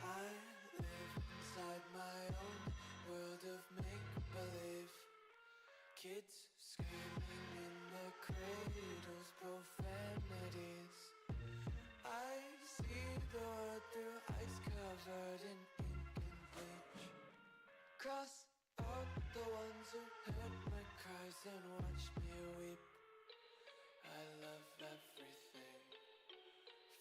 I live inside my own world of make-believe. Kids screaming in their cradles, profanities. I see the world through ice covered in ink and bleach. Cross out the ones who heard my cries and watched me weep. I love everything.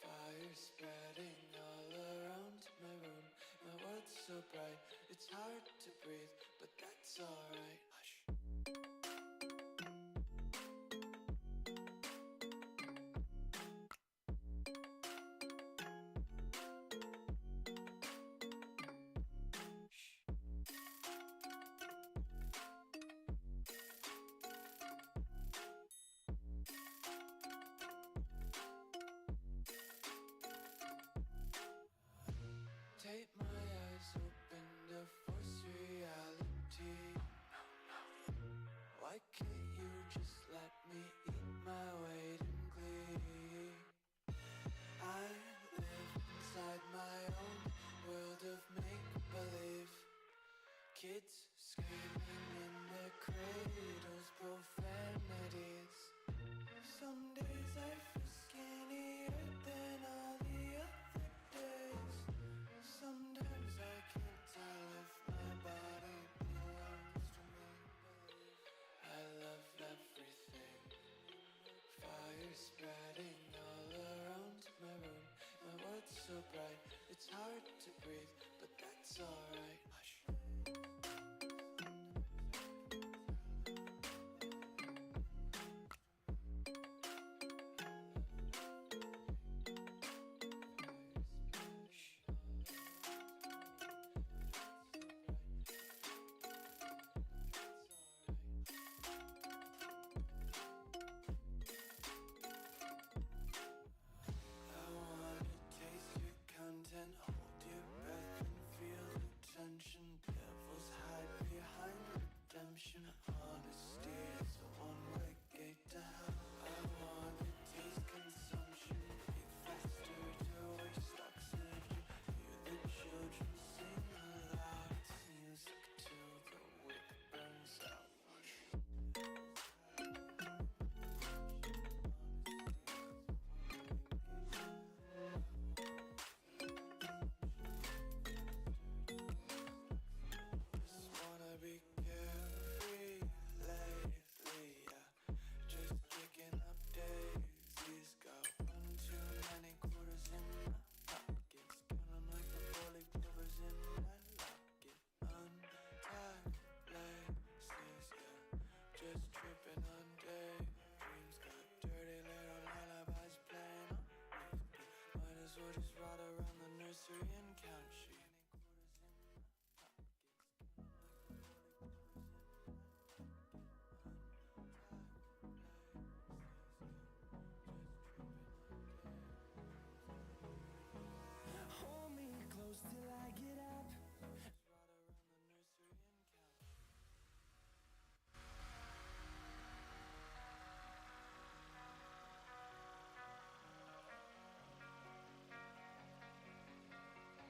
Fire spreading all around my room. My world's so bright, it's hard to breathe, but that's alright. Hush. Take my eyes open to force reality. Why can't you just let me eat my weight in glee? I live inside my own world of make-believe. Kids screaming in their cradles, profanities. Some days I feel skinnier than all the other days. Sometimes I can't tell if my body belongs to me. I love everything. Fire spreading all around my room. My world's so bright, it's hard to breathe, but that's alright. Hush. Hold your breath and feel the tension. Devils hide behind redemption. Honesty is a one-way gate to hell. I wanna taste consumption. Breathe faster to waste oxygen. Hear the children sing aloud. It's music till the wick burns out. Be carefree lately, yeah. Just kicking up daisies. Got one too many quarters in my pockets. Counting like the four-leaf clovers in my locket. Untied laces, yeah. Just tripping on daydreams. Got dirty little lullabies playing on repeat. Might as well just ride around the nursery and count sheep. Till I get up. Just ride around the nursery and count.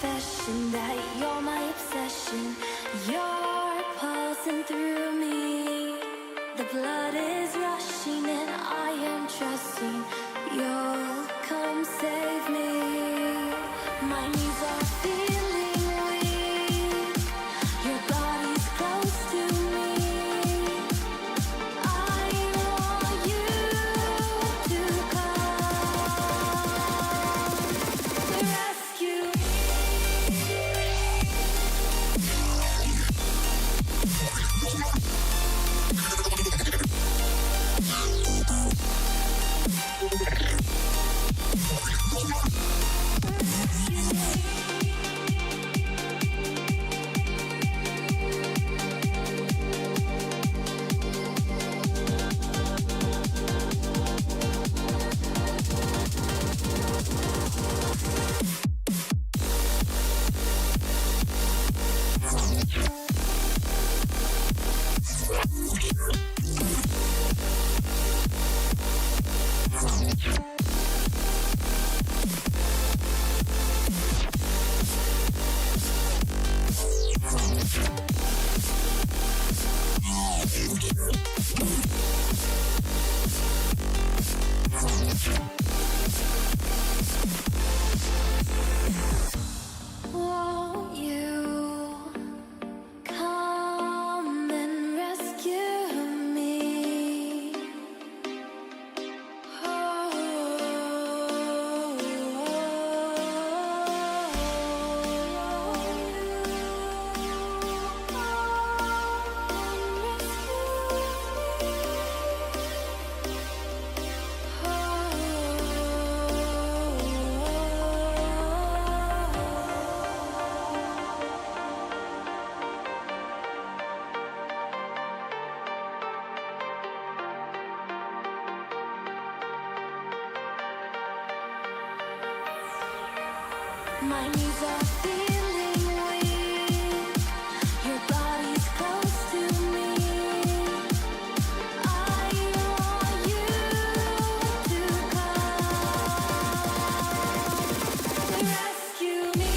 confession that you're my obsession. You're pulsing through me. The blood is rushing and I am trusting you'll come save me. My knees are feeling weak. Your body's close to me. I want you to come rescue me. Won't you come and rescue me? My knees are feeling weak. Your body's close to me. I want you to come rescue me.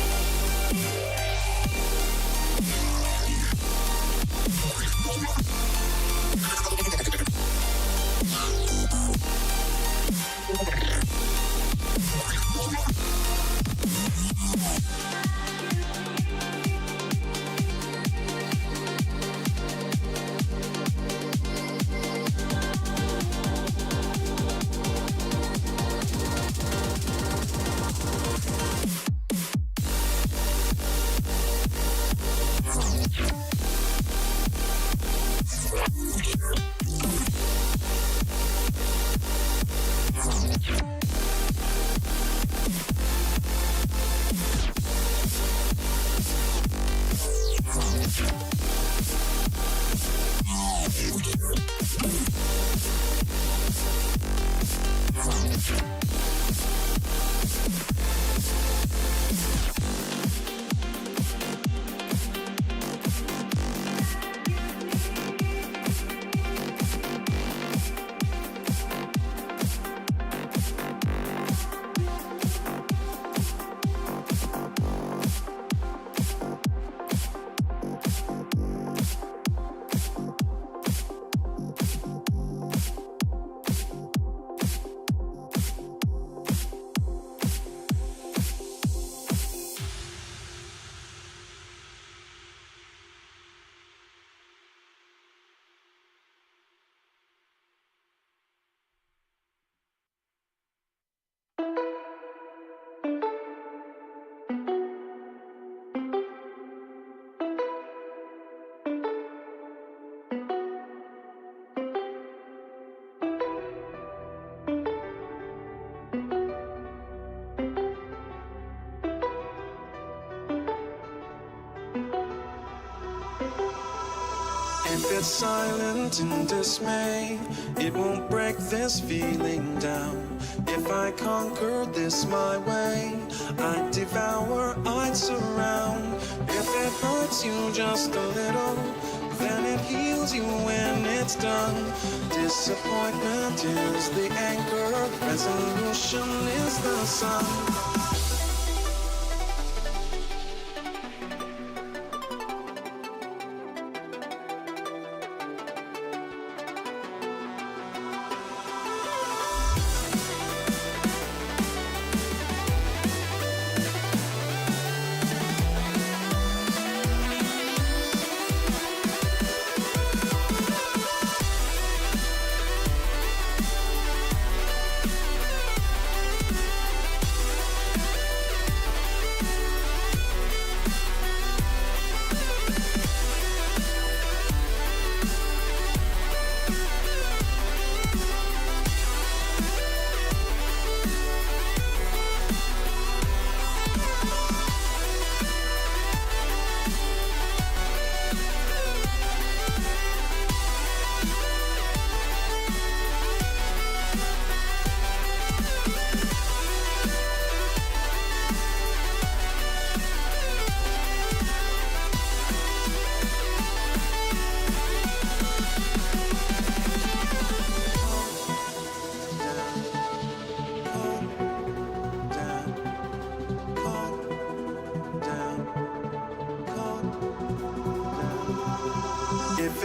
If it's silent in dismay, it won't break this feeling down. If I conquer this my way, I'd devour, I'd surround. If it hurts you just a little, then it heals you when it's done. Disappointment is the anchor, resolution is the sun.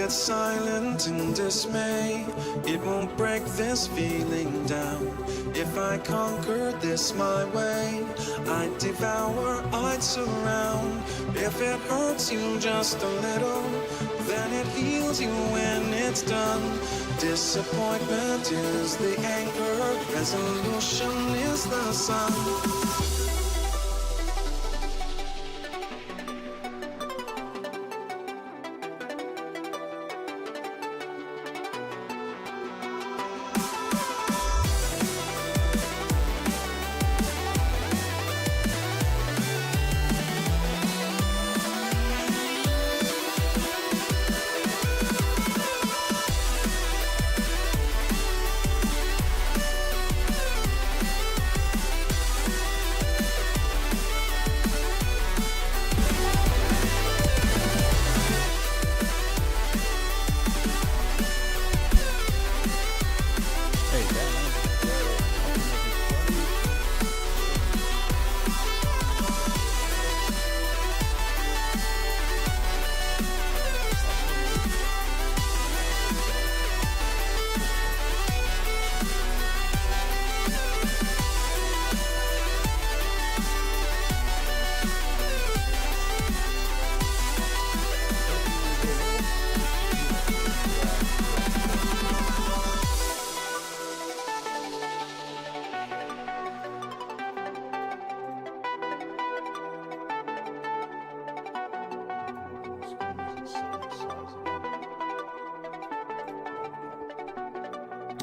get silent in dismay. It won't break this feeling down. If I conquered this my way, I'd devour, I'd surround. If it hurts you just a little, then it heals you when it's done. Disappointment is the anchor, resolution is the sun.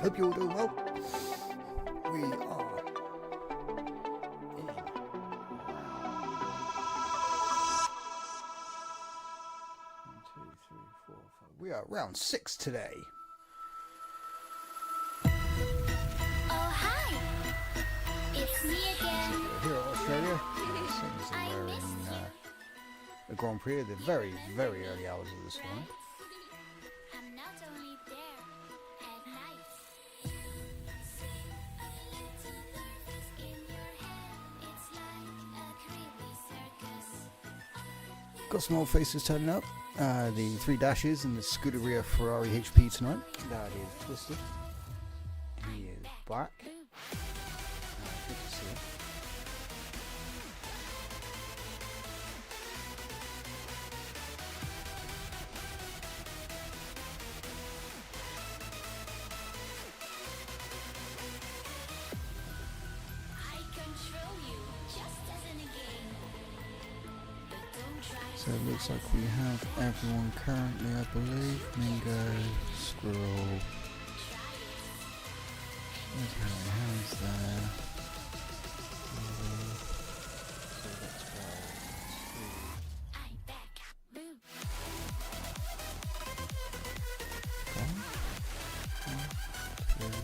Hope you're all doing well. We are in round 1, 2, 3, 4, 5. We are at round 6 today. Oh, hi. It's me again. So we're here in Australia. We're in the Grand Prix at the very, very early hours of this morning. I'm not only there at night. Got some old faces turning up. The 3 dashes and the Scuderia Ferrari HP tonight. That is Twisted. He is back. Good to see him. So it looks like we have everyone currently, I believe. Mingo, Squirrel. There's Harry Harry's there. So let's go to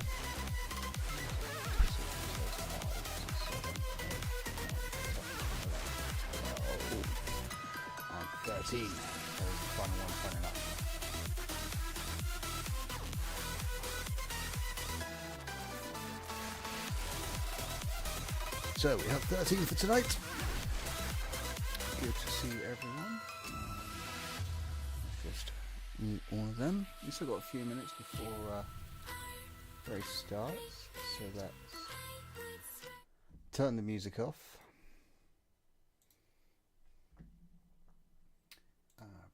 13. There's the final one turning up. So we have 13 for tonight. Good to see everyone. Let's just mute all of them. We've still got a few minutes before race starts, so let's turn the music off.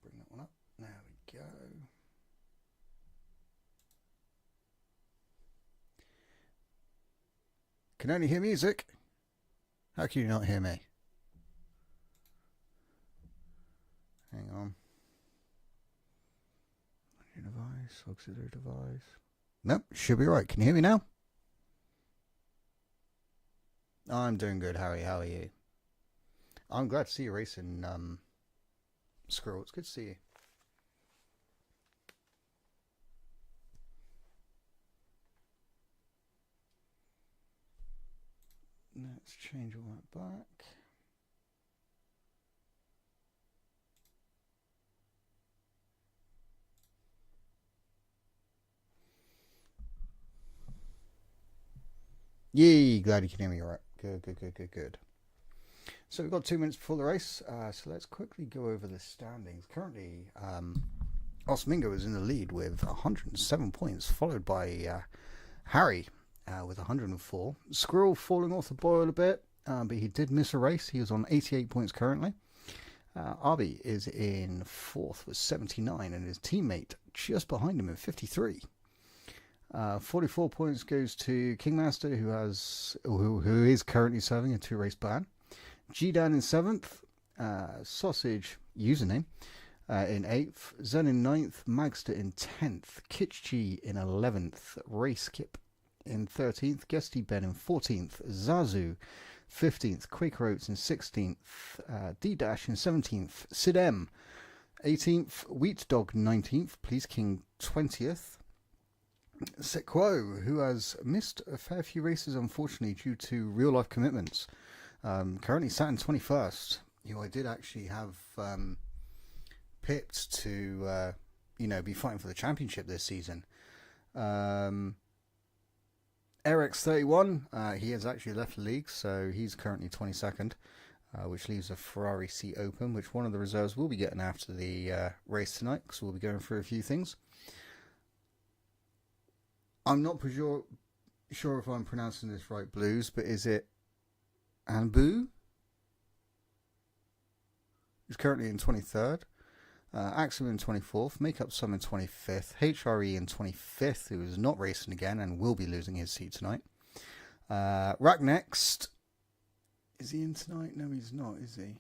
Bring that one up. There we go. Can only hear music. How can you not hear me? Hang on. New device, auxiliary device. Nope, should be right. Can you hear me now? I'm doing good, Harry. How are you? I'm glad to see you racing, Squirrel. It's good to see you. Let's change all that back. Yay, glad you can hear me all right. Good. So we've got 2 minutes before the race, so let's quickly go over the standings. Currently, Osmingo is in the lead with 107 points, followed by Harry with 104. Squirrel falling off the boil a bit, but he did miss a race. He was on 88 points currently. Arby is in 4th with 79, and his teammate just behind him in 53. 44 points goes to Magster, who is currently serving a 2-race ban. G-Dan in 7th. Sausage username in 8th. Zen in 9th. Magster in 10th. Kitchi in 11th. Race Kip in 13th. Guesty Ben in 14th. Zazu 15th, Quaker Oats in 16th, D-Dash in 17th, Sid M 18th, Wheat Dog 19th, Please King 20th, Sequo, who has missed a fair few races unfortunately due to real life commitments, currently sat in 21st, who I did actually have picked to be fighting for the championship this season. RX31, he has actually left the league, so he's currently 22nd, which leaves a Ferrari seat open, which one of the reserves will be getting after the race tonight, because we'll be going through a few things. I'm not sure if I'm pronouncing this right, Blues, but is it Anbu? He's currently in 23rd. Axum in 24th, Makeup Sum in 25th, HRE in 25th, who is not racing again and will be losing his seat tonight. Rack next. Is he in tonight? No, he's not, is he?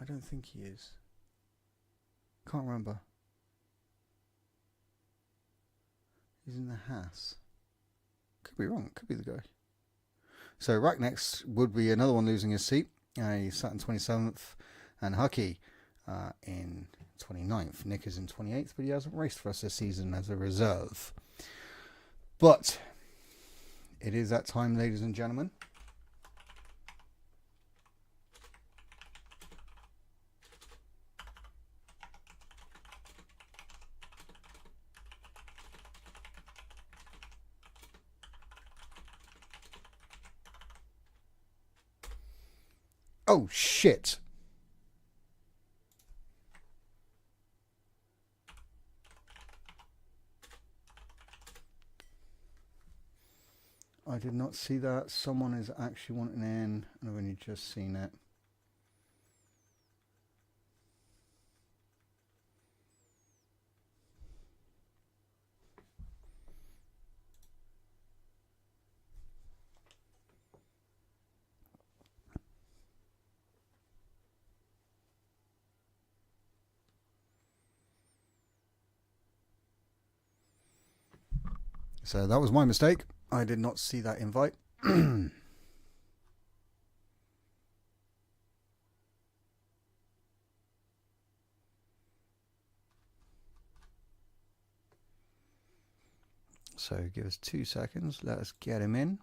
I don't think he is. Can't remember. He's in the Haas. Could be wrong, could be the guy. So Rack next would be another one losing his seat. He sat in 27th. And Hucky in 29th. Nick is in 28th, but he hasn't raced for us this season as a reserve. But it is that time, ladies and gentlemen. Oh, shit. I did not see that. Someone is actually wanting in, and I've only just seen it. So that was my mistake. I did not see that invite. So give us 2 seconds. Let us get him in.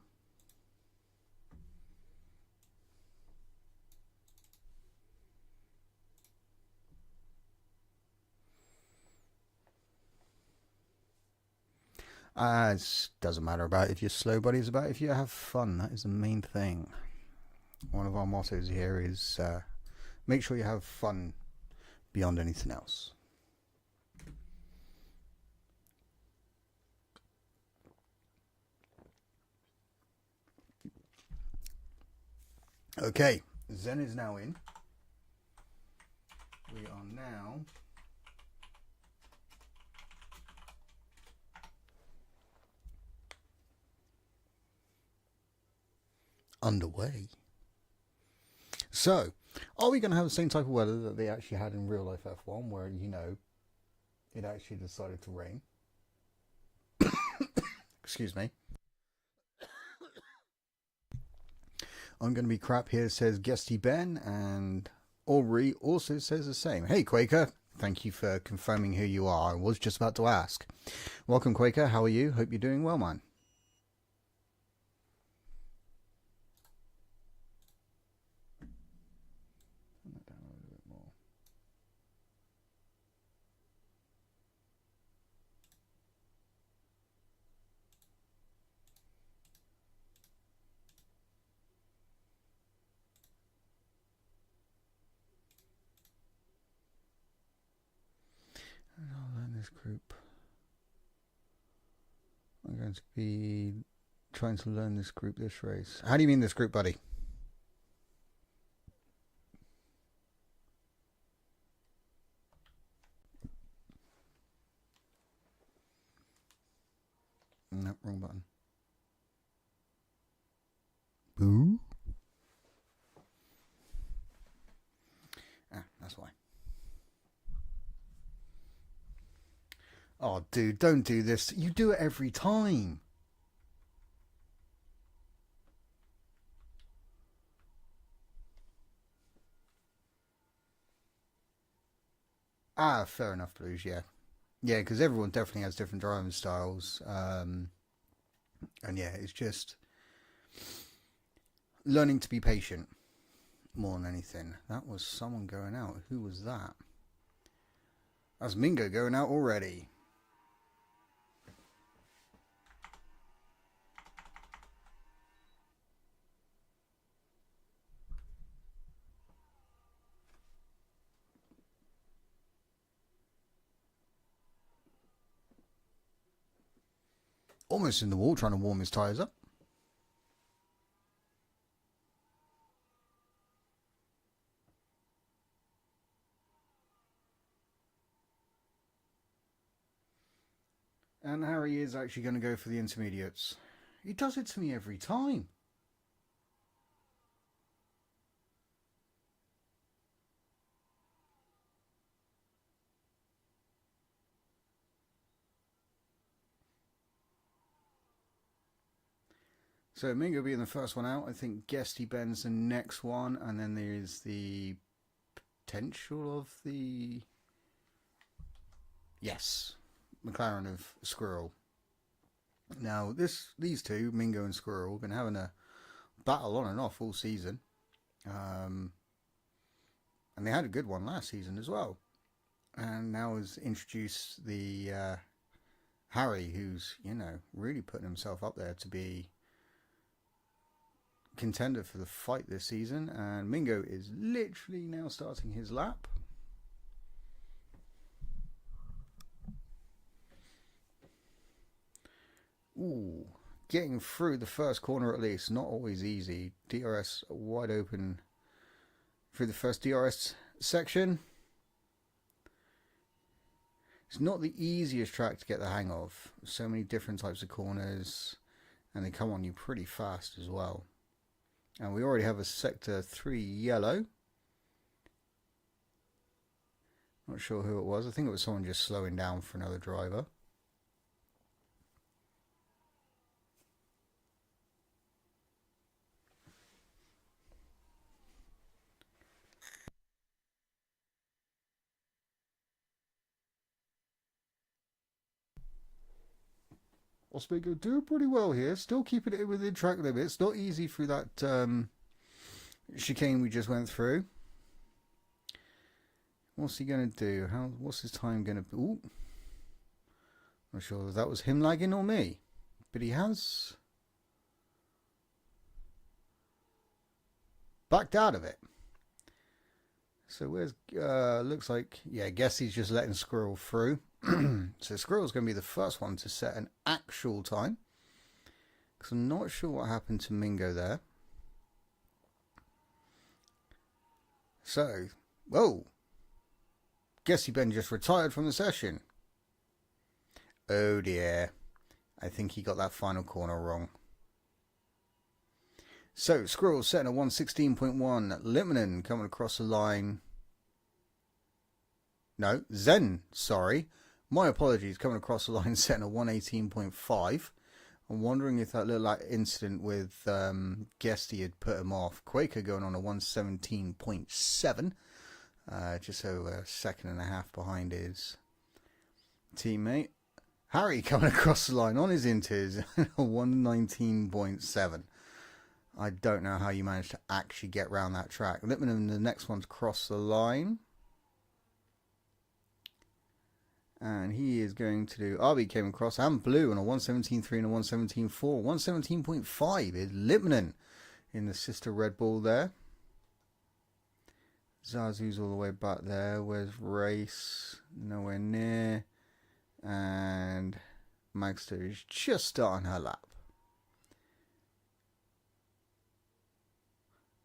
It doesn't matter about if you're slow, buddy. It's about if you have fun. That is the main thing. One of our mottos here is make sure you have fun beyond anything else. Okay, Zen is now in. We are now underway. So, are we going to have the same type of weather that they actually had in real life F1, where, you know, it actually decided to rain? Excuse me. I'm going to be crap here, says Guesty Ben, and Ori also says the same. Hey, Quaker. Thank you for confirming who you are. I was just about to ask. Welcome, Quaker. How are you? Hope you're doing well, man. this group. I'm going to be trying to learn this group this race. How do you mean this group, buddy? Nope, wrong button. Boo. Ah, that's why. Oh, dude, don't do this. You do it every time. Ah, fair enough, Blues, yeah. Yeah, because everyone definitely has different driving styles. And yeah, it's just learning to be patient more than anything. That was someone going out. Who was that? That's Mingo going out already. Almost in the wall, trying to warm his tyres up. And Harry is actually going to go for the intermediates. He does it to me every time. So Mingo being the first one out. I think Guesty Ben's the next one. And then there is the potential of the... Yes, McLaren of Squirrel. Now, these two, Mingo and Squirrel, have been having a battle on and off all season. And they had a good one last season as well. And now has introduced the Harry, who's, you know, really putting himself up there to be contender for the fight this season. And Mingo is literally now starting his lap. Ooh, getting through the first corner at least, not always easy. DRS wide open through the first DRS section. It's not the easiest track to get the hang of. So many different types of corners, and they come on you pretty fast as well. And we already have a sector 3 yellow. Not sure who it was. I think it was someone just slowing down for another driver. Oswego do pretty well here. Still keeping it within track limits. Not easy through that chicane we just went through. What's he going to do? What's his time going to be? Ooh. Not sure if that was him lagging or me. But he has backed out of it. So where's... looks like... Yeah, I guess he's just letting Squirrel through. So Squirrel's going to be the first one to set an actual time. Because I'm not sure what happened to Mingo there. So, whoa. Guessy Ben just retired from the session. Oh dear. I think he got that final corner wrong. So, Squirrel setting a 116.1. Littmanen coming across the line. No, Zen, sorry. My apologies, coming across the line setting a 118.5. I'm wondering if that little incident with Guesty had put him off. Quaker going on a 117.7. Just so a second and a half behind his teammate. Harry coming across the line on his inters a 119.7. I don't know how you managed to actually get round that track. Littmanen, the next one to cross the line. And he is going to do... Arby came across and Blue on a 117.3 and a 117.4. 117.5 is Littmanen in the sister Red Bull there. Zazu's all the way back there. Where's Race? Nowhere near. And Magster is just starting her lap.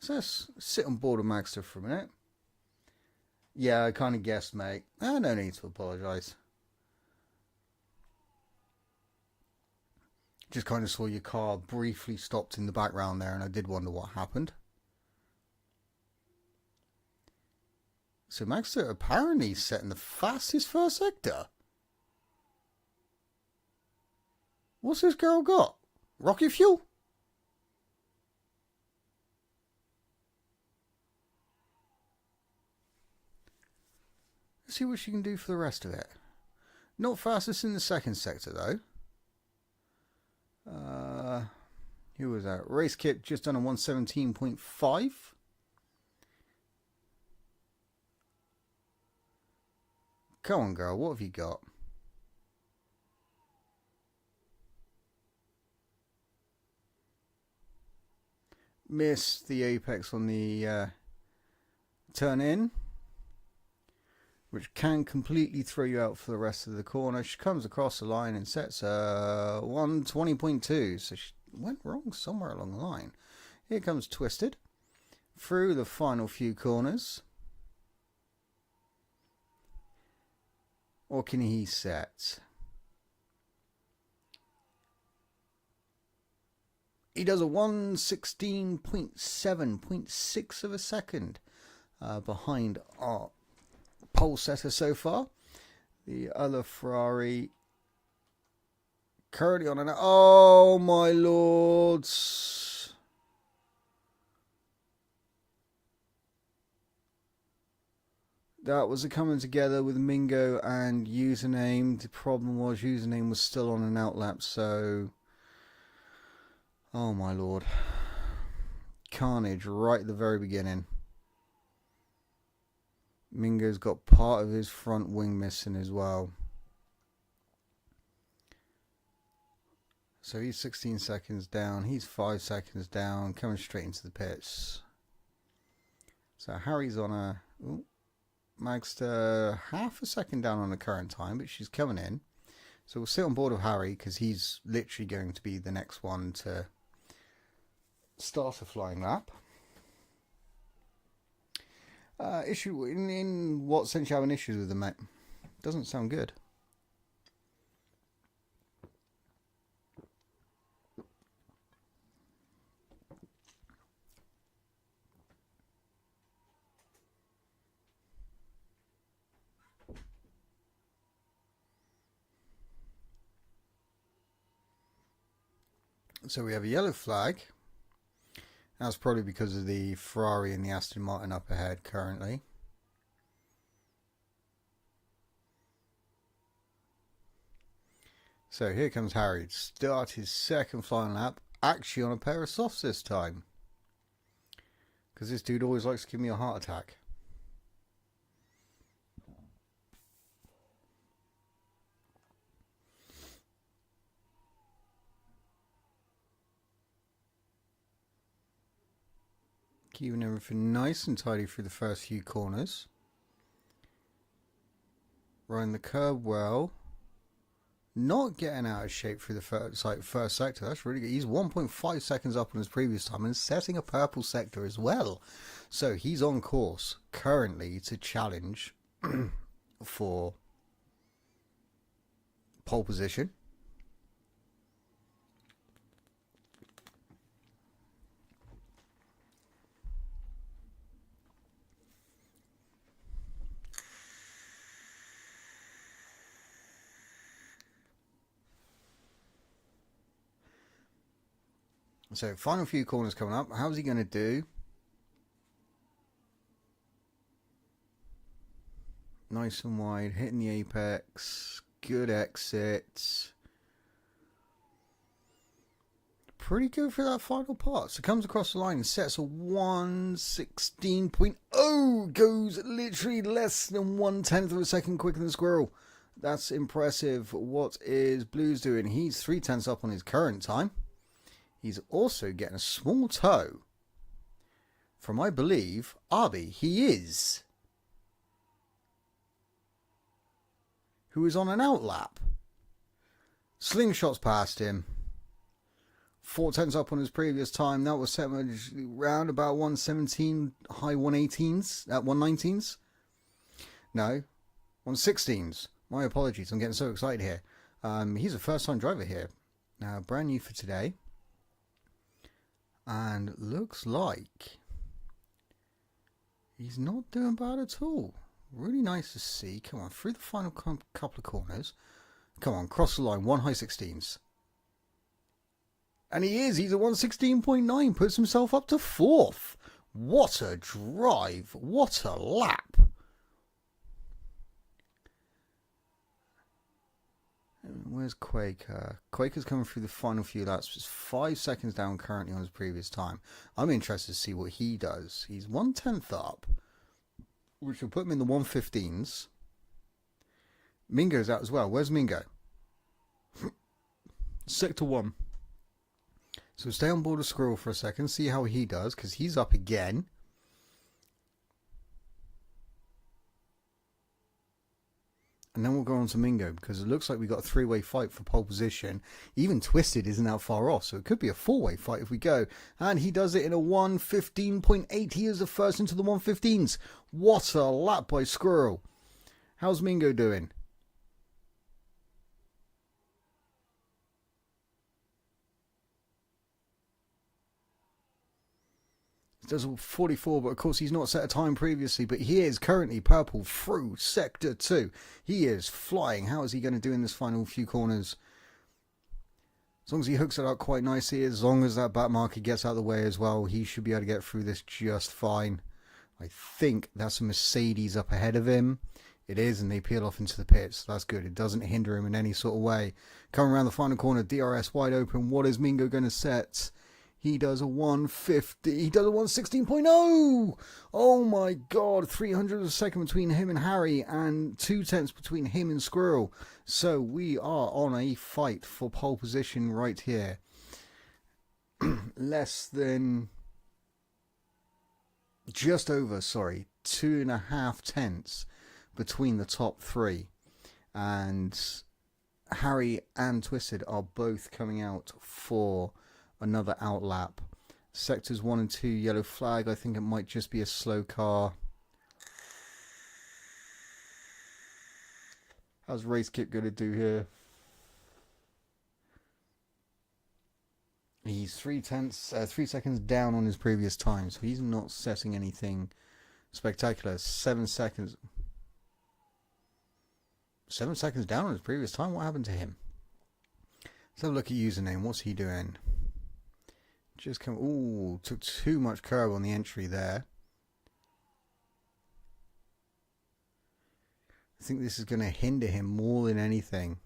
So let's sit on board of Magster for a minute. Yeah, I kind of guessed, mate. No need to apologise. Just kind of saw your car briefly stopped in the background there, and I did wonder what happened. So Magster apparently setting the fastest first sector. What's this girl got? Rocket fuel? Let's see what she can do for the rest of it. Not fastest in the second sector though. Who was that? Race kit just done a 117.5. Come on, girl. What have you got? Missed the apex on the turn in, which can completely throw you out for the rest of the corner. She comes across the line and sets 120.2. So she went wrong somewhere along the line. Here comes Twisted through the final few corners. Or can he set? He does a 116.7.6 of a second behind our pole setter so far. The other Ferrari currently on an... Oh my lords. That was a coming together with Mingo and Username. The problem was Username was still on an outlap, so... Oh my lord. Carnage right at the very beginning. Mingo's got part of his front wing missing as well. So he's 16 seconds down. He's 5 seconds down. Coming straight into the pits. So Harry's on a... Ooh, Magster half a second down on the current time, but she's coming in. So we'll sit on board of Harry because he's literally going to be the next one to start a flying lap. Issue in what sense you having issues with them, mate? Doesn't sound good. So we have a yellow flag. That's probably because of the Ferrari and the Aston Martin up ahead currently. So here comes Harry to start his second flying lap, actually on a pair of softs this time. Because this dude always likes to give me a heart attack. Keeping everything nice and tidy through the first few corners. Riding the curb well. Not getting out of shape through the first sector. That's really good. He's 1.5 seconds up on his previous time and setting a purple sector as well. So he's on course currently to challenge for pole position. So, final few corners coming up. How's he going to do? Nice and wide, hitting the apex. Good exits. Pretty good for that final part. So, comes across the line and sets a 116.0. Goes literally less than 1/10 of a second quicker than Squirrel. That's impressive. What is Blues doing? He's 3/10 up on his current time. He's also getting a small toe from, I believe, Arby. He is. who is on an outlap. Slingshots past him. 4/10 up on his previous time. That was set around about 117, high 118s, at 119s. No, 116s. My apologies, I'm getting so excited here. He's a first-time driver here. Brand new for today. And looks like he's not doing bad at all. Really nice to see. Come on, through the final couple of corners. Come on, cross the line, 1 high 16s. And he is. He's a 116.9. Puts himself up to 4th. What a drive. What a lap. Where's Quaker? Quaker's coming through the final few laps. Just 5 seconds down currently on his previous time. I'm interested to see what he does. He's 1/10 up, which will put him in the 115s. Mingo's out as well. Where's Mingo? Sector 1. So stay on board of Squirrel for a second. See how he does, because he's up again. And then we'll go on to Mingo, because it looks like we got a 3-way fight for pole position. Even Twisted isn't that far off, so it could be a 4-way fight if we go. And he does it in a 1:15.8. He is the first into the 115s. What a lap by Squirrel. How's Mingo doing? He does 44, but of course he's not set a time previously, but he is currently purple through Sector 2. He is flying. How is he going to do in this final few corners? As long as he hooks it up quite nicely, as long as that back marker gets out of the way as well, he should be able to get through this just fine. I think that's a Mercedes up ahead of him. It is, and they peel off into the pits. That's good. It doesn't hinder him in any sort of way. Coming around the final corner, DRS wide open. What is Mingo going to set? He does a 150. He does a 116.0. Oh my God. 300 of a second between him and Harry, and 2/10 between him and Squirrel. So we are on a fight for pole position right here. Less than, just over, 2.5 tenths between the top 3. And Harry and Twisted are both coming out for another outlap. Sectors 1 and 2, yellow flag. I think it might just be a slow car. How's Race Kit going to do here? He's 3 seconds down on his previous time, so he's not setting anything spectacular. 7 seconds. 7 seconds down on his previous time? What happened to him? Let's have a look at username. What's he doing? Just come. Ooh, took too much curb on the entry there. I think this is going to hinder him more than anything.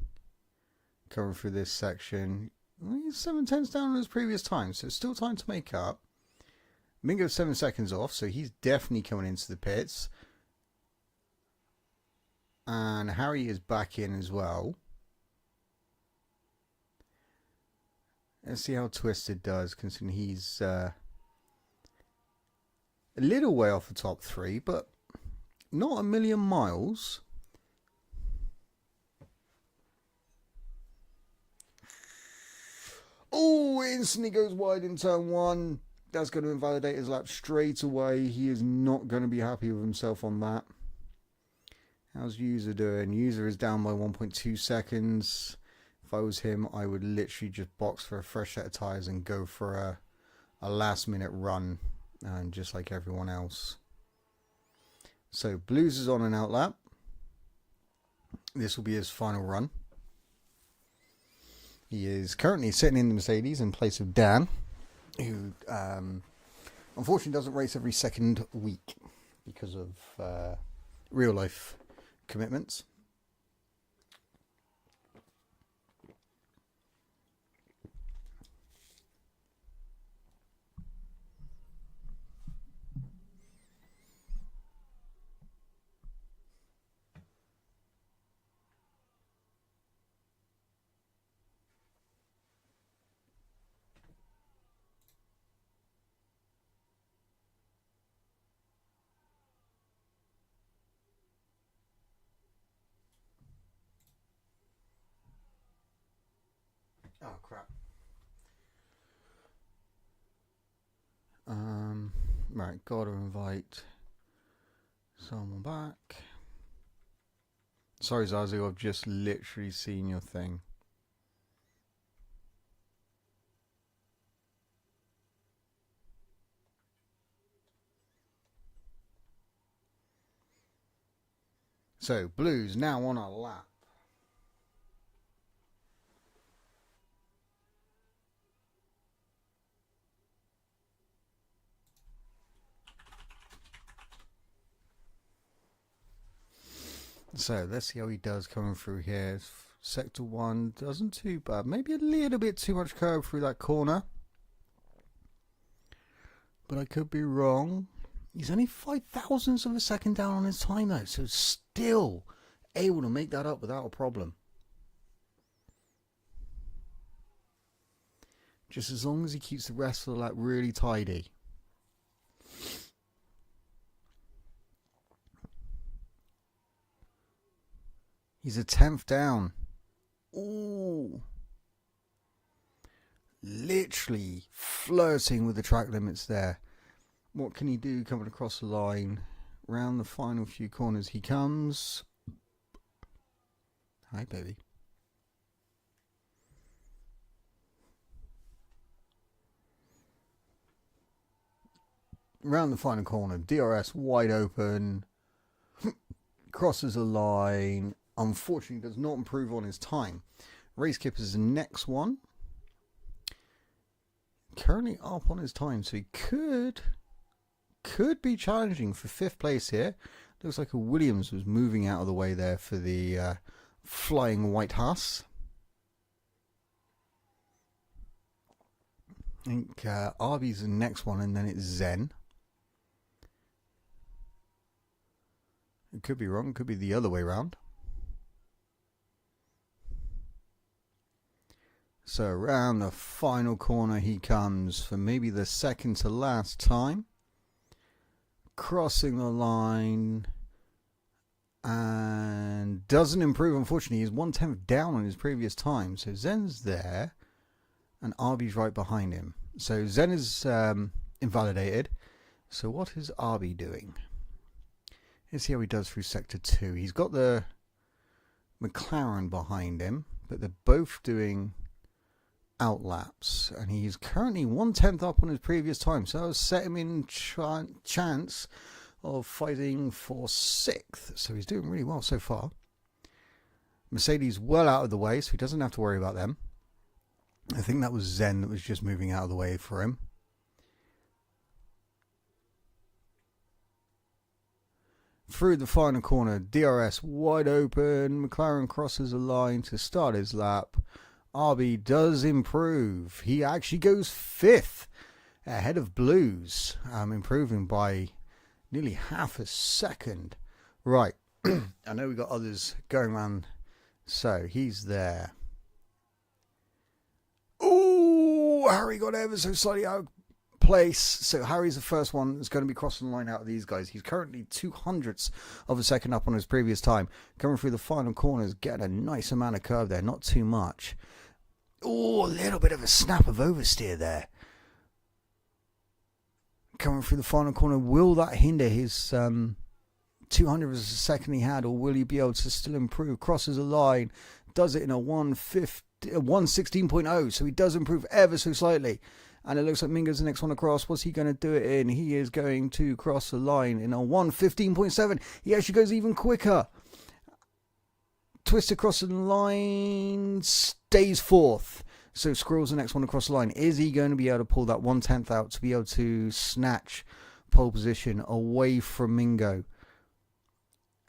Coming through this section. He's 7/10 down on his previous time, so it's still time to make up. Mingo's 7 seconds off, so he's definitely coming into the pits. And Harry is back in as well. Let's see how Twisted does, considering he's a little way off the top 3, but not a million miles. Oh, instantly goes wide in turn 1. That's going to invalidate his lap straight away. He is not going to be happy with himself on that. How's User doing? User is down by 1.2 seconds. If I was him, I would literally just box for a fresh set of tyres and go for a last minute run, and just like everyone else. So Blues is on an outlap. This will be his final run. He is currently sitting in the Mercedes in place of Dan, who unfortunately doesn't race every second week because of real life commitments. Oh, crap. Right, gotta invite someone back. Sorry, Zazu, I've just literally seen your thing. So, Blues now on our lap. So, let's see how he does coming through here. Sector 1 doesn't too bad. Maybe a little bit too much curve through that corner. But I could be wrong. He's only 0.005 of a second down on his time though. So, still able to make that up without a problem. Just as long as he keeps the rest of the lap really tidy. He's a 10th down. Ooh. Literally flirting with the track limits there. What can he do coming across the line? Round the final few corners he comes. Hi, baby. Round the final corner, DRS wide open. Crosses the line. Unfortunately, does not improve on his time. Race Kip is the next one. Currently up on his time, so he could be challenging for 5th place here. Looks like a Williams was moving out of the way there for the flying white Haas. I think Arby's the next one, and then it's Zen. It could be wrong. It could be the other way around. So around the final corner he comes for maybe the second to last time. Crossing the line. And doesn't improve, unfortunately. He's 1/10 down on his previous time. So Zen's there. And Arby's right behind him. So Zen is invalidated. So what is Arby doing? Let's see how he does through Sector 2. He's got the McLaren behind him. But they're both doing outlaps, and he's currently 1/10 up on his previous time, so I'll set him in chance of fighting for 6th. So he's doing really well so far. Mercedes well out of the way, so he doesn't have to worry about them. I think that was Zen that was just moving out of the way for him. Through the final corner, DRS wide open. McLaren crosses the line to start his lap. RB does improve. He actually goes 5th ahead of Blues, improving by nearly half a second. Right, I know we got others going around, so he's there. Ooh, Harry got ever so slightly out of place. So Harry's the first one that's going to be crossing the line out of these guys. He's currently 0.02 of a second up on his previous time. Coming through the final corners, getting a nice amount of curve there, not too much. Oh, a little bit of a snap of oversteer there. Coming through the final corner, will that hinder his 200 of a second he had, or will he be able to still improve? Crosses a line, does it in a 1:16.0, so he does improve ever so slightly. And it looks like Mingo's the next one across. What's he going to do it in? He is going to cross the line in a 1:15.7. He actually goes even quicker. Twist across the line, stays 4th. So Squirrel's the next one across the line. Is he going to be able to pull that 1/10 out to be able to snatch pole position away from Mingo?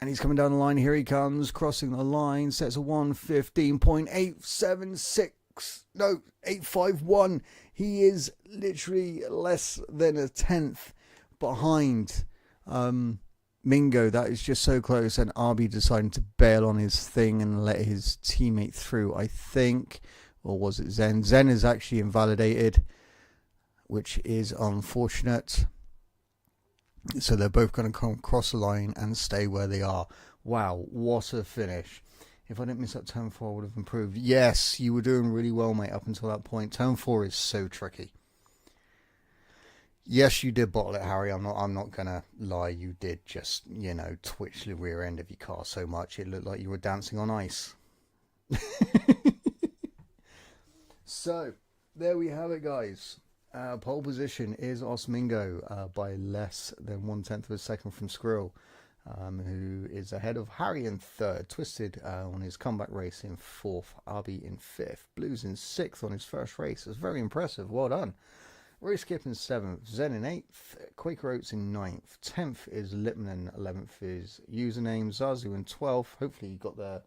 And he's coming down the line. Here he comes, crossing the line. Sets a 1:15.876. No, 851. He is literally less than a 10th behind Mingo. That is just so close. And RB deciding to bail on his thing and let his teammate through, I think. Or was it Zen? Zen is actually invalidated, which is unfortunate. So they're both going to come across the line and stay where they are. Wow, what a finish. If I didn't miss that turn 4, I would have improved. Yes, you were doing really well, mate, up until that point. Turn 4 is so tricky. Yes, you did bottle it, Harry. I'm not gonna lie. You did just, twitch the rear end of your car so much it looked like you were dancing on ice. So, there we have it, guys. Pole position is Osmingo by less than 1/10 of a second from Skrill, who is ahead of Harry in 3rd, Twisted on his comeback race in 4th, Arby in 5th, Blues in 6th on his first race. It's very impressive. Well done. Race Skip in 7th, Zen in 8th, Quaker Oats in 9th, 10th is Lipman, 11th is Username, Zazu in 12th. Hopefully you got the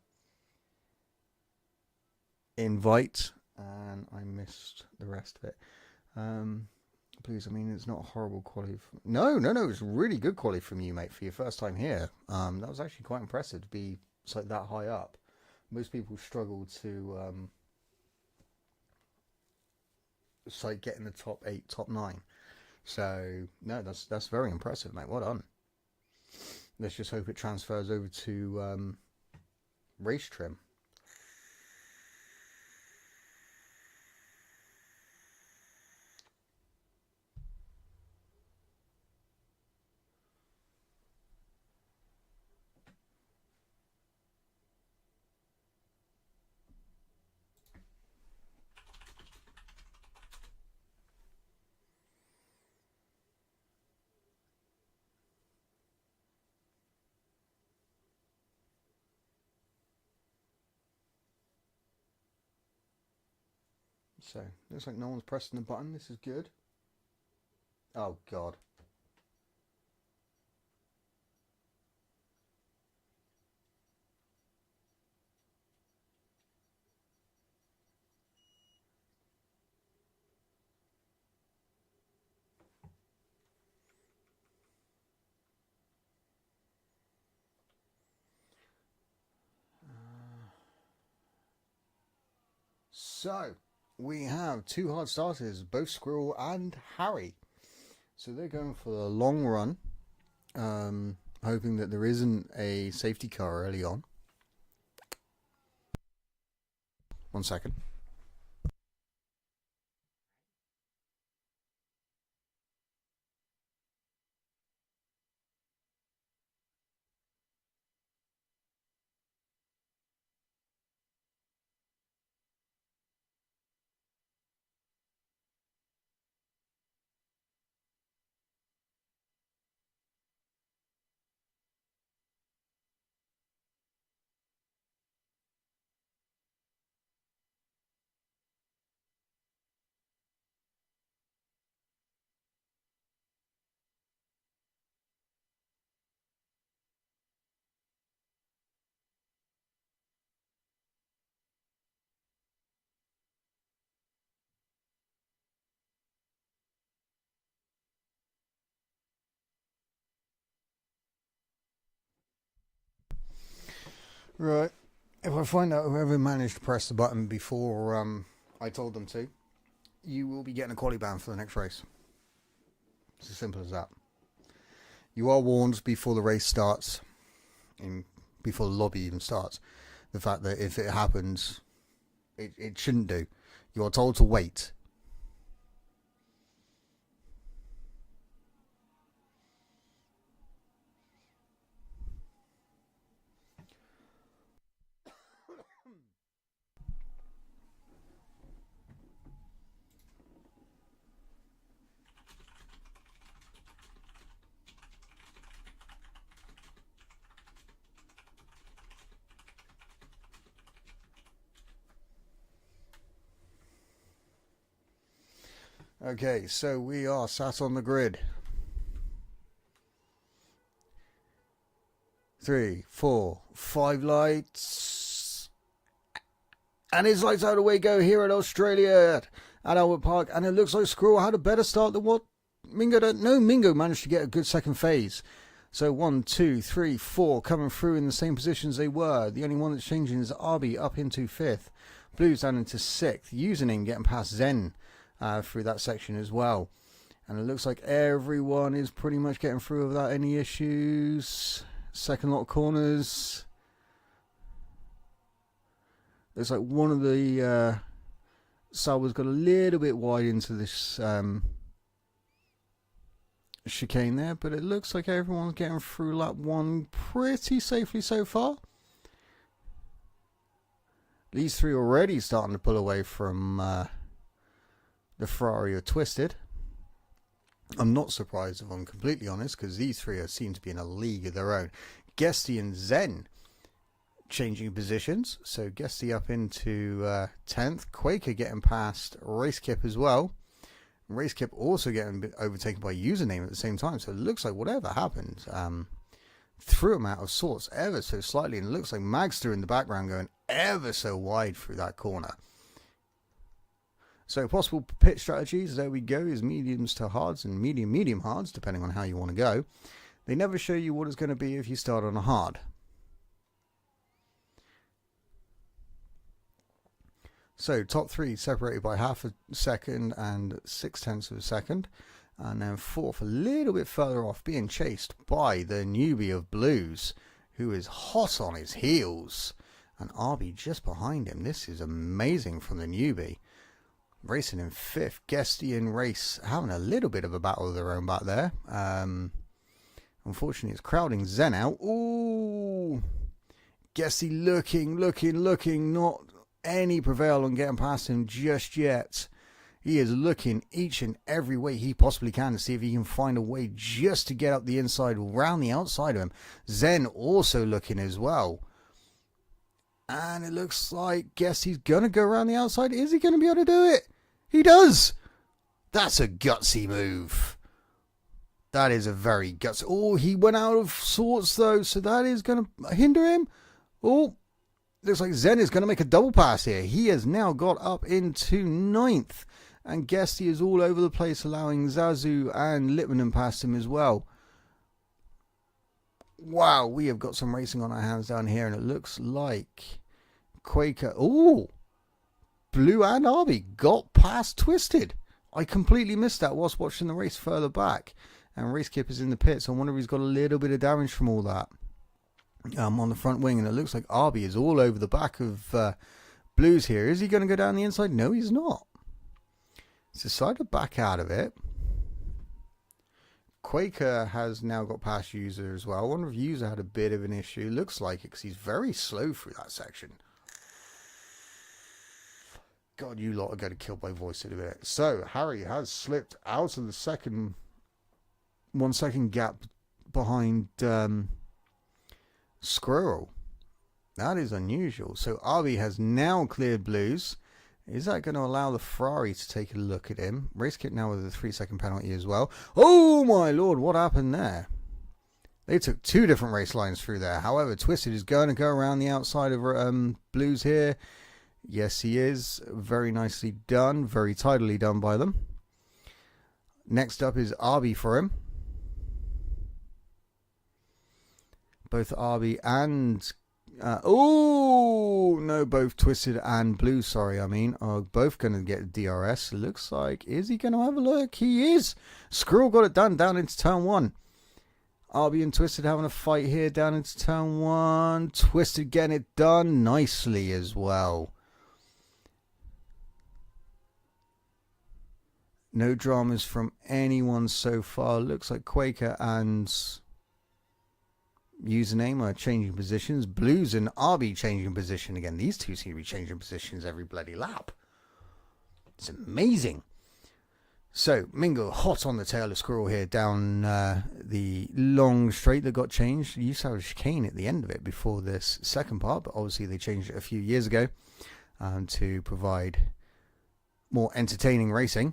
invite, and I missed the rest of it. Please, I mean, it's not horrible quality. No, it's really good quality from you, mate, for your first time here. That was actually quite impressive to be like that high up. Most people struggle to like get in the top 8, top 9. So no, that's very impressive, mate. Well done. Let's just hope it transfers over to race trim. So, looks like no one's pressing the button. This is good. Oh, God. So, we have 2 hard starters, both Squirrel and Harry. So they're going for the long run, hoping that there isn't a safety car early on. 1 second. Right. If I find out whoever managed to press the button before I told them to, you will be getting a quality ban for the next race. It's as simple as that. You are warned before the race starts, before the lobby even starts, the fact that if it happens, it shouldn't do. You are told to wait. Okay, so we are sat on the grid. 3, 4, 5 lights. And his lights out away go here at Australia at Albert Park. And it looks like Squirrel had a better start than what Mingo did. No, Mingo managed to get a good second phase. So 1, 2, 3, 4 coming through in the same positions they were. The only one that's changing is Arby up into 5th. Blues down into 6th. Username getting past Zen through that section as well. And it looks like everyone is pretty much getting through without any issues. Second lot of corners. Looks like one of the Sauber's got a little bit wide into this chicane there, but it looks like everyone's getting through lap 1 pretty safely so far. These three already starting to pull away from the Ferrari or Twisted. I'm not surprised if I'm completely honest, because these three seem to be in a league of their own. Guesty and Zen changing positions. So Guesty up into 10th. Quaker getting past Racekip as well. Racekip also getting overtaken by Username at the same time. So it looks like whatever happened threw him out of sorts ever so slightly. And it looks like Magster in the background going ever so wide through that corner. So possible pit strategies, there we go, is mediums to hards and medium hards, depending on how you want to go. They never show you what it's going to be if you start on a hard. So top three separated by half a second and 0.6 of a second. And then fourth, a little bit further off, being chased by the newbie of Blues, who is hot on his heels. And RB just behind him. This is amazing from the newbie. Racing in 5th. Guesty and Race having a little bit of a battle of their own back there. Unfortunately, it's crowding Zen out. Ooh. Guesty looking. Not any prevail on getting past him just yet. He is looking each and every way he possibly can to see if he can find a way just to get up the inside, round the outside of him. Zen also looking as well. And it looks like Guesty's going to go around the outside. Is he going to be able to do it? He does. That's a gutsy move. That is a very gutsy. Oh, he went out of sorts though. So that is going to hinder him. Oh, looks like Zen is going to make a double pass here. He has now got up into 9th. And Guesty is all over the place, allowing Zazu and Lippmann past him as well. Wow, we have got some racing on our hands down here. And it looks like Quaker... Oh! Blue and Arby got past Twisted. I completely missed that whilst watching the race further back. And Racekip is in the pits. I wonder if he's got a little bit of damage from all that. On the front wing. And it looks like Arby is all over the back of Blues here. Is he going to go down the inside? No, he's not. He's decided to back out of it. Quaker has now got past User as well. I wonder if User had a bit of an issue. Looks like it because he's very slow through that section. God, you lot are going to kill my voice in a bit. So, Harry has slipped out of the 1 second gap behind Squirrel. That is unusual. So, Arby has now cleared Blues. Is that going to allow the Ferrari to take a look at him? Racekit now with a 3-second penalty as well. Oh my lord, what happened there? They took 2 different race lines through there. However, Twisted is going to go around the outside of Blues here. Yes, he is. Very nicely done. Very tidily done by them. Next up is Arby for him. Both Arby and... both Twisted and Blue, are both going to get DRS. Looks like, is he going to have a look? He is. Squirrel got it done down into turn 1. Arby and Twisted having a fight here down into turn 1. Twisted getting it done nicely as well. No dramas from anyone so far. Looks like Quaker and Username are changing positions. Blues and RB changing position again. These two seem to be changing positions every bloody lap. It's amazing. So, Mingo hot on the tail of Squirrel here down the long straight that got changed. You used to have a chicane at the end of it before this second part, but obviously they changed it a few years ago to provide more entertaining racing.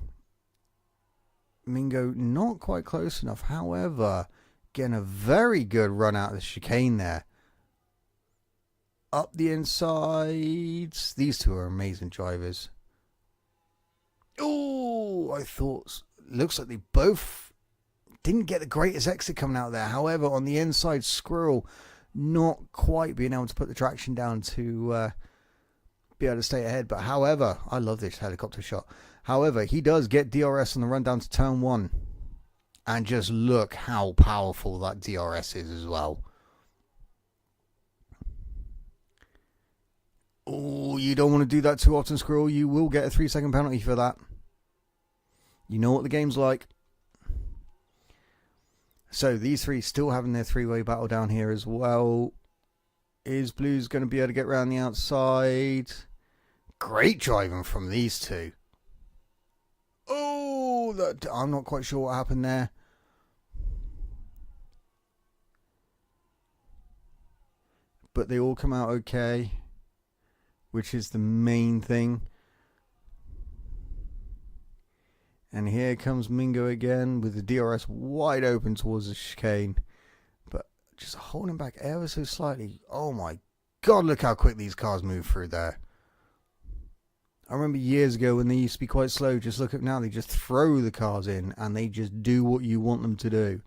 Mingo not quite close enough. However, getting a very good run out of the chicane there. Up the inside. These two are amazing drivers. Oh, I thought... Looks like they both didn't get the greatest exit coming out there. However, on the inside, Squirrel not quite being able to put the traction down to be able to stay ahead. But however, I love this helicopter shot. However, he does get DRS on the run down to turn 1. And just look how powerful that DRS is as well. Oh, you don't want to do that too often, Squirrel. You will get a 3-second penalty for that. You know what the game's like. So these three still having their three-way battle down here as well. Is Blues going to be able to get around the outside? Great driving from these two. Oh, I'm not quite sure what happened there. But they all come out okay, which is the main thing. And here comes Mingo again with the DRS wide open towards the chicane. But just holding back ever so slightly. Oh my God, look how quick these cars move through there. I remember years ago when they used to be quite slow. Just look at now, they just throw the cars in and they just do what you want them to do.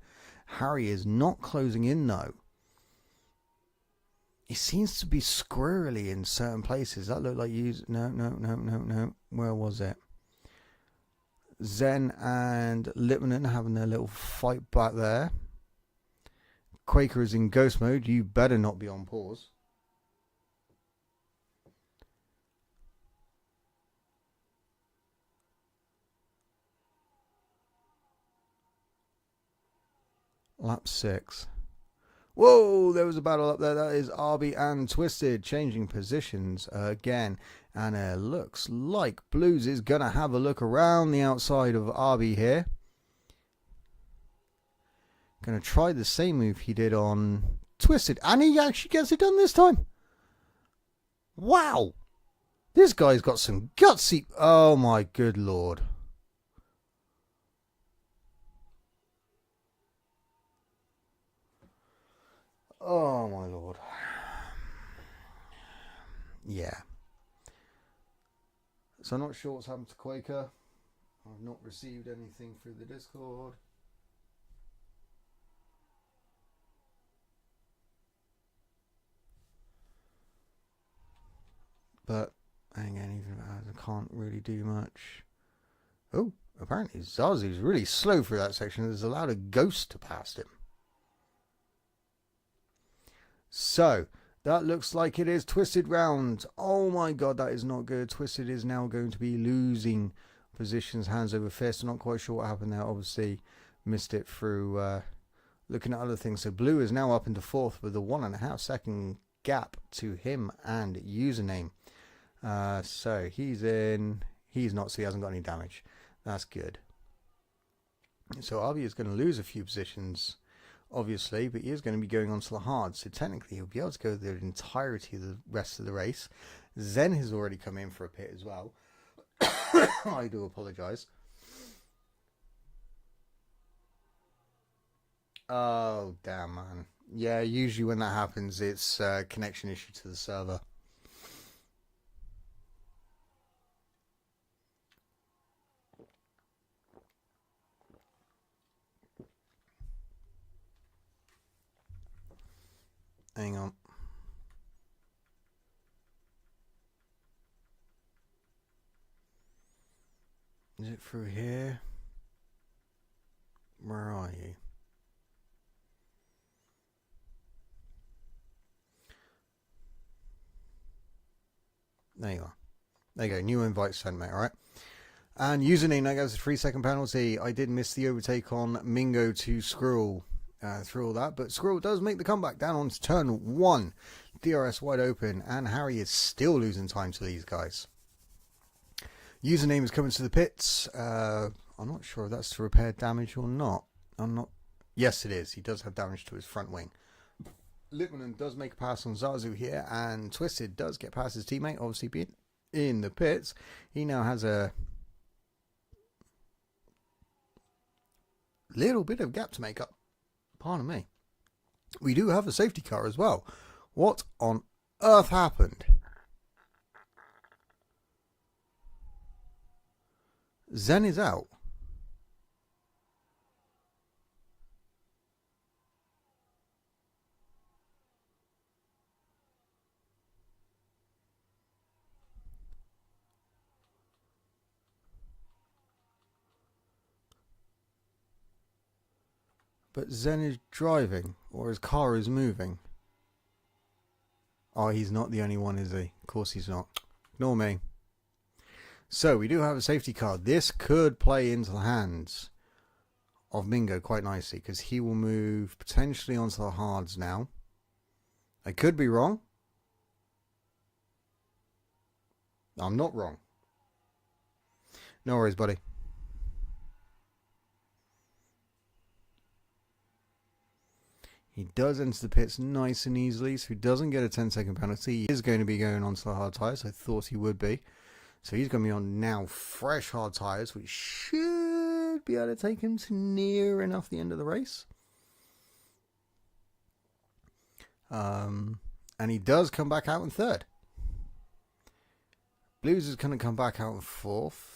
Harry is not closing in though. He seems to be squirrely in certain places. That looked like no. Where was it? Zen and Lippmann having their little fight back there. Quaker is in ghost mode. You better not be on pause. Lap 6. Whoa, there was a battle up there. That is RB and Twisted changing positions again. And it looks like Blues is going to have a look around the outside of RB here. Going to try the same move he did on Twisted. And he actually gets it done this time. Wow. This guy's got some gutsy. Oh my good lord. Oh my lord. Yeah. So I'm not sure what's happened to Quaker. I've not received anything through the Discord. But again, even I can't really do much. Oh, apparently Zazu's really slow through that section. There's allowed a ghost to pass him. So, that looks like it is Twisted round. Oh my God, that is not good. Twisted is now going to be losing positions, hands over fist. I'm not quite sure what happened there. Obviously, missed it through looking at other things. So, Blue is now up into 4th with a 1.5 second gap to him and Username. So, he's in. He's not, so he hasn't got any damage. That's good. So, RB is going to lose a few positions, obviously, but he is going to be going on to the hard, so technically he'll be able to go the entirety of the rest of the race. Zen has already come in for a pit as well. I do apologise. Oh, damn, man. Yeah, usually when that happens, it's a connection issue to the server. Hang on. Is it through here? Where are you? There you are. There you go. New invite sent, mate. All right. And username, that goes a 3-second penalty. I did miss the overtake on Mingo to Squirrel through all that. But Squirrel does make the comeback down onto turn 1. DRS wide open. And Harry is still losing time to these guys. Username is coming to the pits. I'm not sure if that's to repair damage or not. I'm not. Yes, it is. He does have damage to his front wing. Lippmann does make a pass on Zazu here, and Twisted does get past his teammate, obviously being in the pits. He now has a little bit of gap to make up. Pardon me. We do have a safety car as well. What on earth happened? Zen is out. But Zen is driving, or his car is moving. Oh, he's not the only one, is he? Of course he's not. Ignore me. So, we do have a safety card. This could play into the hands of Mingo quite nicely, because he will move potentially onto the hards now. I could be wrong. I'm not wrong. No worries, buddy. He does enter the pits nice and easily, so he doesn't get a 10-second penalty. He is going to be going onto the hard tyres. I thought he would be. So he's going to be on now fresh hard tyres, which should be able to take him to near enough the end of the race. And he does come back out in third. Blues is going to come back out in fourth.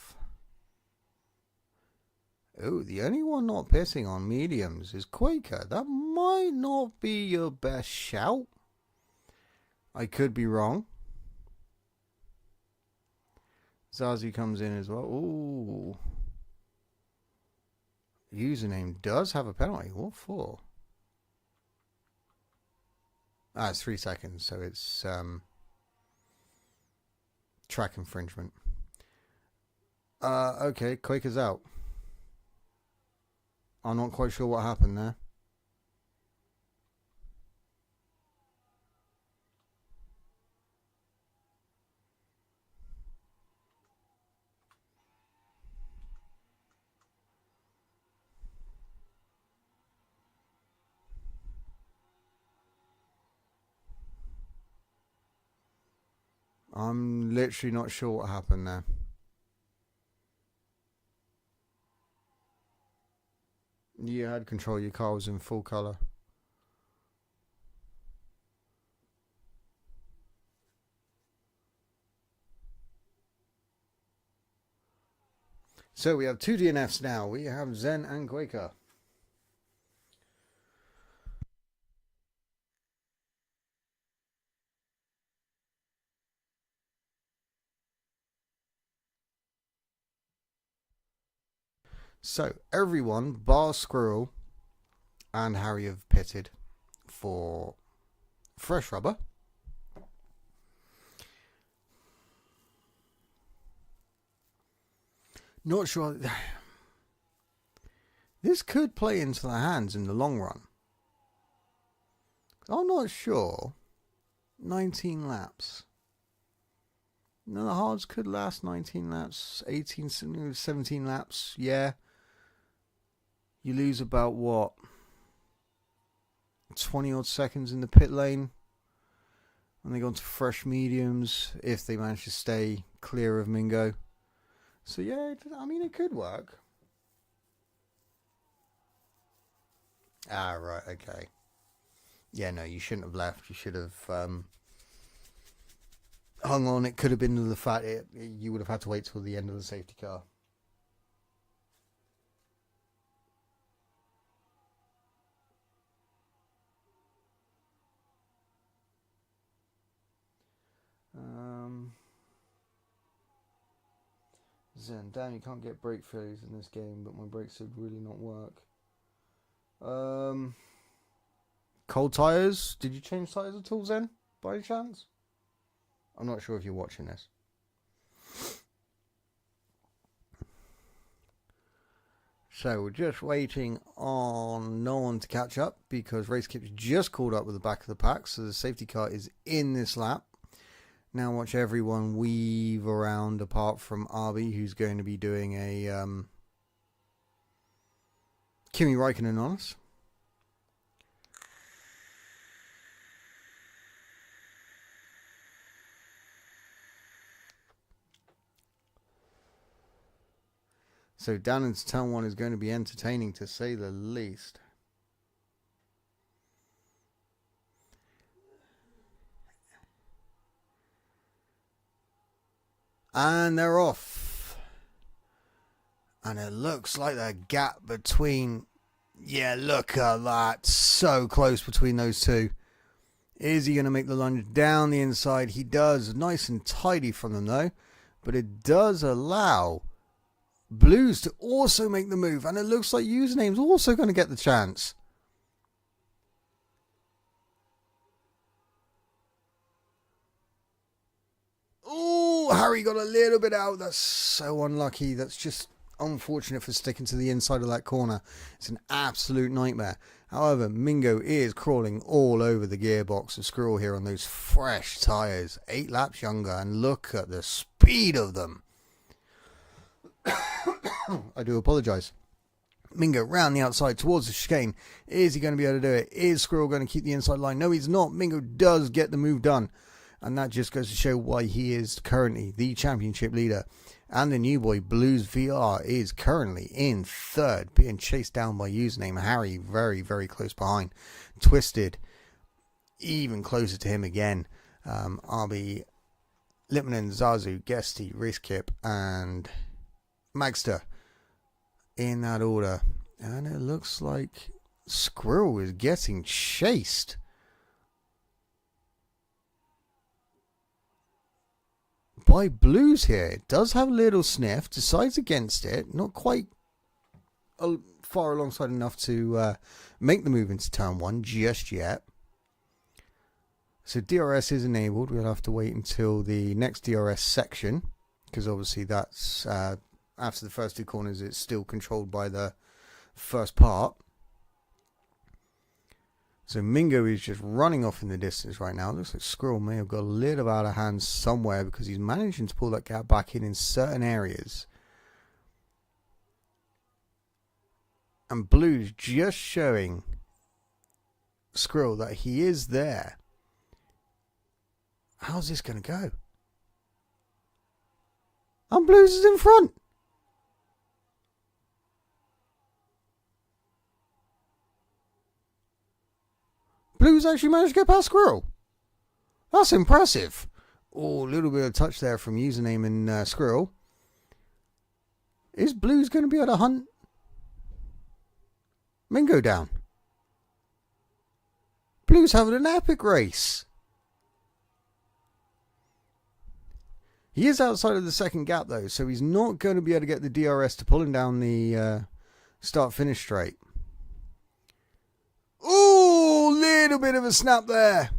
Oh, the only one not pitting on mediums is Quaker. That might not be your best shout. I could be wrong. Zazu comes in as well. Ooh. Username does have a penalty. What for? Ah, it's 3 seconds, so it's track infringement. Okay, Quaker's out. I'm not quite sure what happened there. I'm literally not sure what happened there. You had control. Your car was in full colour. So we have 2 DNFs now. We have Zen and Quaker. So everyone, bar Squirrel and Harry, have pitted for fresh rubber. Not sure. This could play into the hands in the long run. I'm not sure. 19 laps. No, the hards could last 19 laps, 18, 17 laps. Yeah. You lose about what? 20 odd seconds in the pit lane. And they go on to fresh mediums if they manage to stay clear of Mingo. So yeah, I mean, it could work. Ah, right, okay. Yeah, no, you shouldn't have left. You should have hung on. It could have been the fact you would have had to wait till the end of the safety car. Zen, damn, you can't get brake failures in this game, but my brakes would really not work. Cold tyres? Did you change tyres at all, Zen, by any chance? I'm not sure if you're watching this. So we're just waiting on no one to catch up because RaceKip's just called up with the back of the pack, so the safety car is in this lap. Now watch everyone weave around apart from Arby, who's going to be doing a Kimi Räikkönen on us. So down into turn 1 is going to be entertaining to say the least. And they're off. And it looks like the gap between... Yeah, look at that. So close between those two. Is he going to make the lunge down the inside? He does. Nice and tidy from them, though. But it does allow Blues to also make the move. And it looks like Username's also going to get the chance. Oh, Harry got a little bit out. That's so unlucky. That's just unfortunate for sticking to the inside of that corner. It's an absolute nightmare. However, Mingo is crawling all over the gearbox of Squirrel here on those fresh tyres. 8 laps younger, and look at the speed of them. I do apologise. Mingo round the outside towards the chicane. Is he going to be able to do it? Is Squirrel going to keep the inside line? No, he's not. Mingo does get the move done. And that just goes to show why he is currently the championship leader. And the new boy, Blues VR, is currently in third, being chased down by username Harry, very, very close behind. Twisted, even closer to him again. RB, Lipman, Zazu, Guesty, Racekip, and Magster in that order. And it looks like Squirrel is getting chased. By Blues here. It does have a little sniff, decides against it, not quite far alongside enough to make the move into turn 1 just yet. So DRS is enabled. We'll have to wait until the next DRS section, because obviously that's after the first 2 corners, it's still controlled by the first part. So Mingo is just running off in the distance right now. It looks like Squirrel may have got a little out of hand somewhere, because he's managing to pull that gap back in certain areas. And Blue's just showing Squirrel that he is there. How's this going to go? And Blues is in front. Blues actually managed to get past Squirrel. That's impressive. Oh, a little bit of touch there from username and Squirrel. Is Blues going to be able to hunt Mingo down? Blues having an epic race. He is outside of the second gap though, so he's not going to be able to get the DRS to pull him down the start-finish straight. Ooh, little bit of a snap there.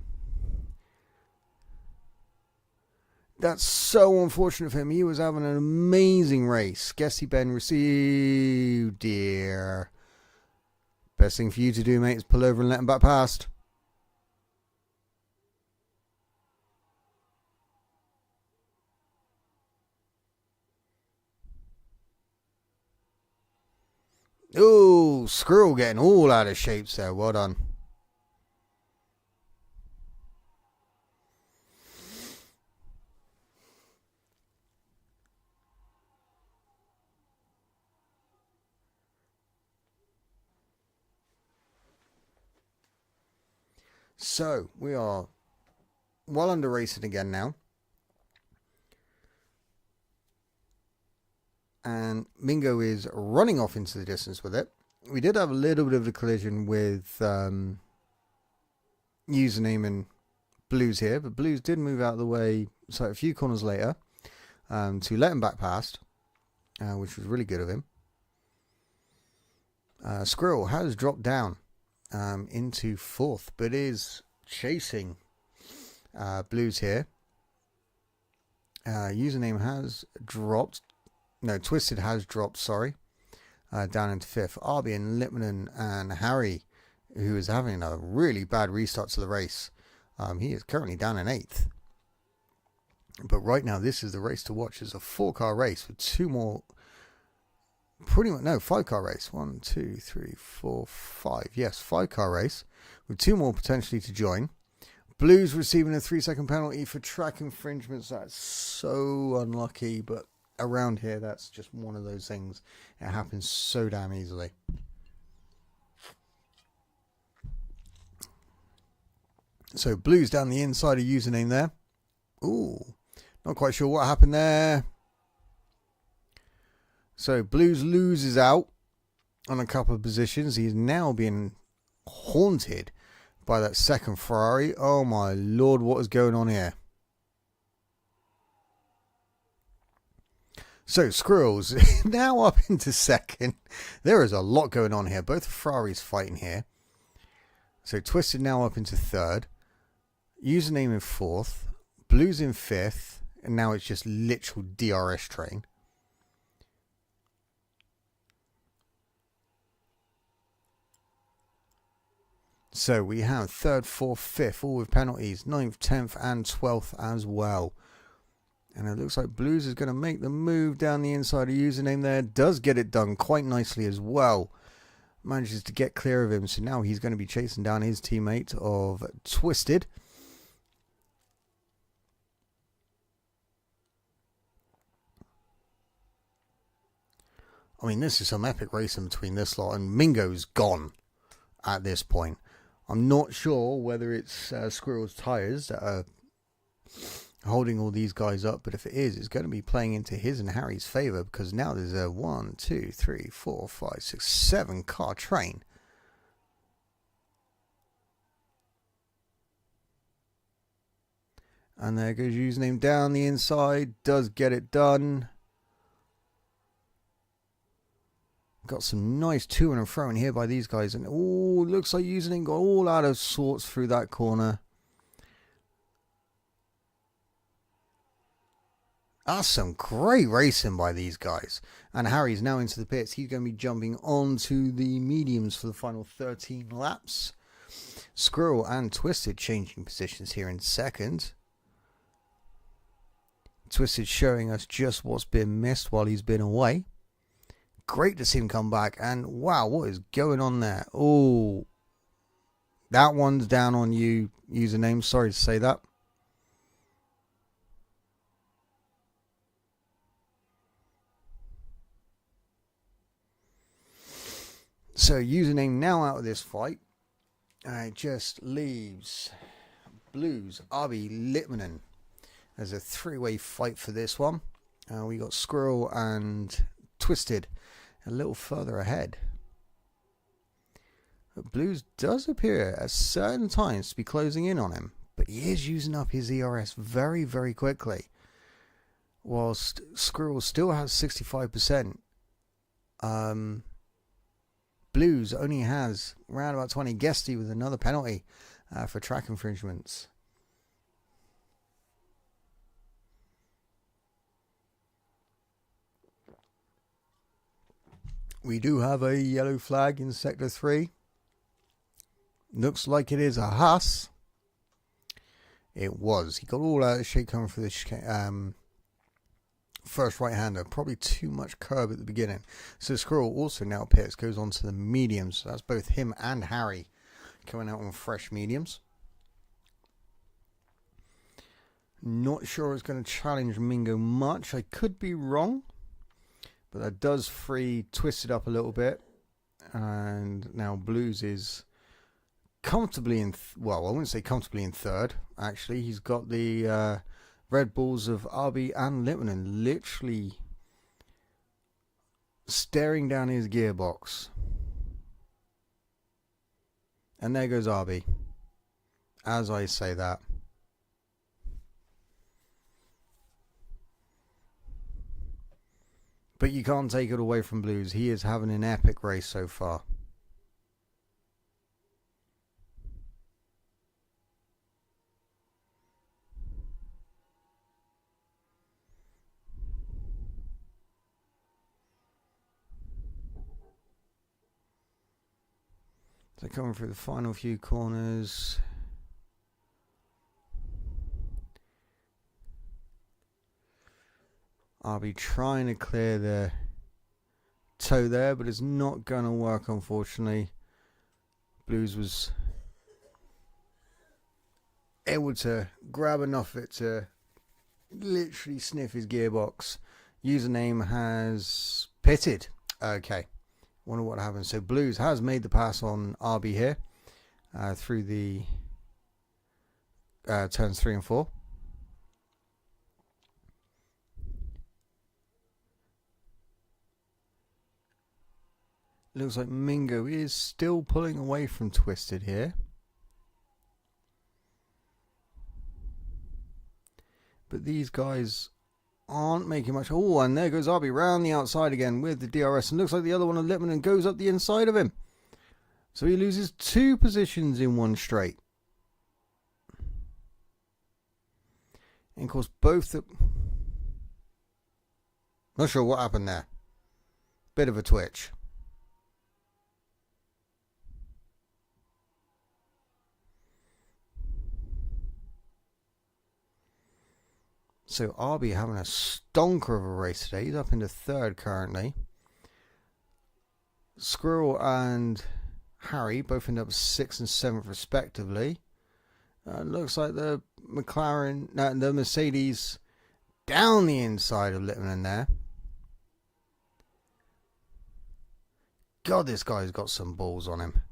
That's so unfortunate for him. He was having an amazing race. Guessy Ben received. Dear. Best thing for you to do, mate, is pull over and let him back past. Ooh, Squirrel getting all out of shapes there. Well done. So, we are well under racing again now. And Mingo is running off into the distance with it. We did have a little bit of a collision with username and Blues here, but Blues did move out of the way so a few corners later to let him back past, which was really good of him. Squirrel has dropped down into 4th, but is chasing Blues here. Username has dropped. No, Twisted has dropped, sorry. Down into 5th. RB and Lipman and Harry, who is having a really bad restart to the race. He is currently down in 8th. But right now, this is the race to watch. It's a 4-car race with 2 more. 5-car race. 1, 2, 3, 4, 5. Yes, 5-car race with 2 more potentially to join. Blues receiving a 3-second penalty for track infringements. That's so unlucky, but around here, that's just one of those things. It happens so damn easily. So Blues down the inside of username there. Ooh, not quite sure what happened there. So Blues loses out on a couple of positions. He's now being haunted by that second Ferrari. Oh my lord, what is going on here? So Squirrel's now up into 2nd. There is a lot going on here. Both Ferraris fighting here. So Twisted now up into 3rd. Username in 4th. Blues in 5th. And now it's just literal DRS train. So we have 3rd, 4th, 5th, all with penalties. 9th, 10th and 12th as well. And it looks like Blues is going to make the move down the inside of Username there. Does get it done quite nicely as well. Manages to get clear of him. So now he's going to be chasing down his teammate of Twisted. I mean, this is some epic racing between this lot. And Mingo's gone at this point. I'm not sure whether it's Squirrel's tyres that are holding all these guys up, but if it is, it's going to be playing into his and Harry's favour, because now there's a 1, 2, 3, 4, 5, 6, 7 car train. And there goes Username down the inside, does get it done. Got some nice to and fro in here by these guys. And oh, looks like Username got all out of sorts through that corner. That's some great racing by these guys. And Harry's now into the pits. He's going to be jumping onto the mediums for the final 13 laps. Squirrel and Twisted changing positions here in second. Twisted showing us just what's been missed while he's been away. Great to see him come back, and wow, what is going on there? Oh, that one's down on you, Username. Sorry to say that. So Username now out of this fight. It just leaves Blues, Arby, Litmanen as a 3-way fight for this one. We got Squirrel and Twisted a little further ahead. But Blues does appear at certain times to be closing in on him, but he is using up his ERS very, very quickly. Whilst Squirrel still has 65%, Blues only has around about 20. Guesty with another penalty for track infringements. We do have a yellow flag in Sector 3. Looks like it is a Haas. It was. He got all out of shape coming for this first right-hander. Probably too much curb at the beginning. So Squirrel also now pits, goes on to the mediums. So that's both him and Harry coming out on fresh mediums. Not sure it's going to challenge Mingo much. I could be wrong. But that does free Twisted up a little bit. And now Blues is comfortably in... well, I wouldn't say comfortably in third. Actually, he's got the Red Bulls of Arby and Litmanen literally staring down his gearbox. And there goes Arby. As I say that. But you can't take it away from Blues. He is having an epic race so far. So coming through the final few corners. I'll be trying to clear the toe there, but it's not going to work, unfortunately. Blues was able to grab enough of it to literally sniff his gearbox. Username has pitted. Okay. Wonder what happened. So Blues has made the pass on RB here through the turns 3 and 4. Looks like Mingo is still pulling away from Twisted here. But these guys aren't making much. Oh, and there goes Arby round the outside again with the DRS. And looks like the other one of Litmanen goes up the inside of him. So he loses 2 positions in one straight. And of course, both the... Not sure what happened there. Bit of a twitch. So Arby having a stonker of a race today. He's up into third currently. Squirrel and Harry both end up 6th and 7th respectively. Looks like the the Mercedes down the inside of Littman there. God, this guy's got some balls on him.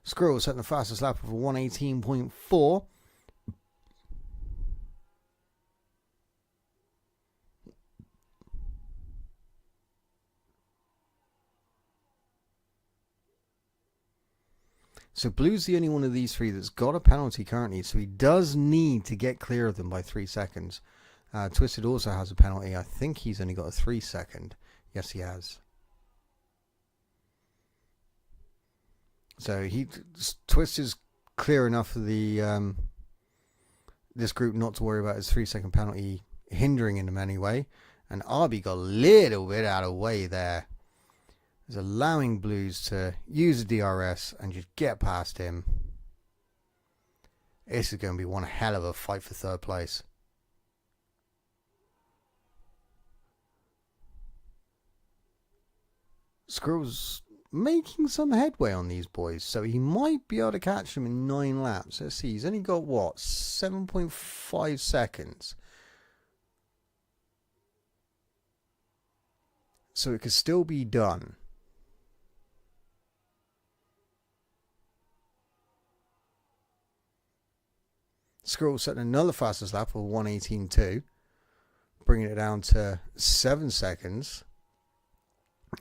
Squirrel setting the fastest lap of a 118.4. So Blue's the only one of these three that's got a penalty currently, so he does need to get clear of them by 3 seconds. Twisted also has a penalty. I think he's only got a 3 second. Yes, he has. So Twist is clear enough for the this group not to worry about his 3 second penalty hindering him in any way. And Arby got a little bit out of the way there. Is allowing Blues to use the DRS and just get past him. This is going to be one hell of a fight for third place. Squirrel's making some headway on these boys, so he might be able to catch them in 9 laps. Let's see, he's only got what, 7.5 seconds. So it could still be done. Squirrel setting another fastest lap of 118.2, bringing it down to 7 seconds.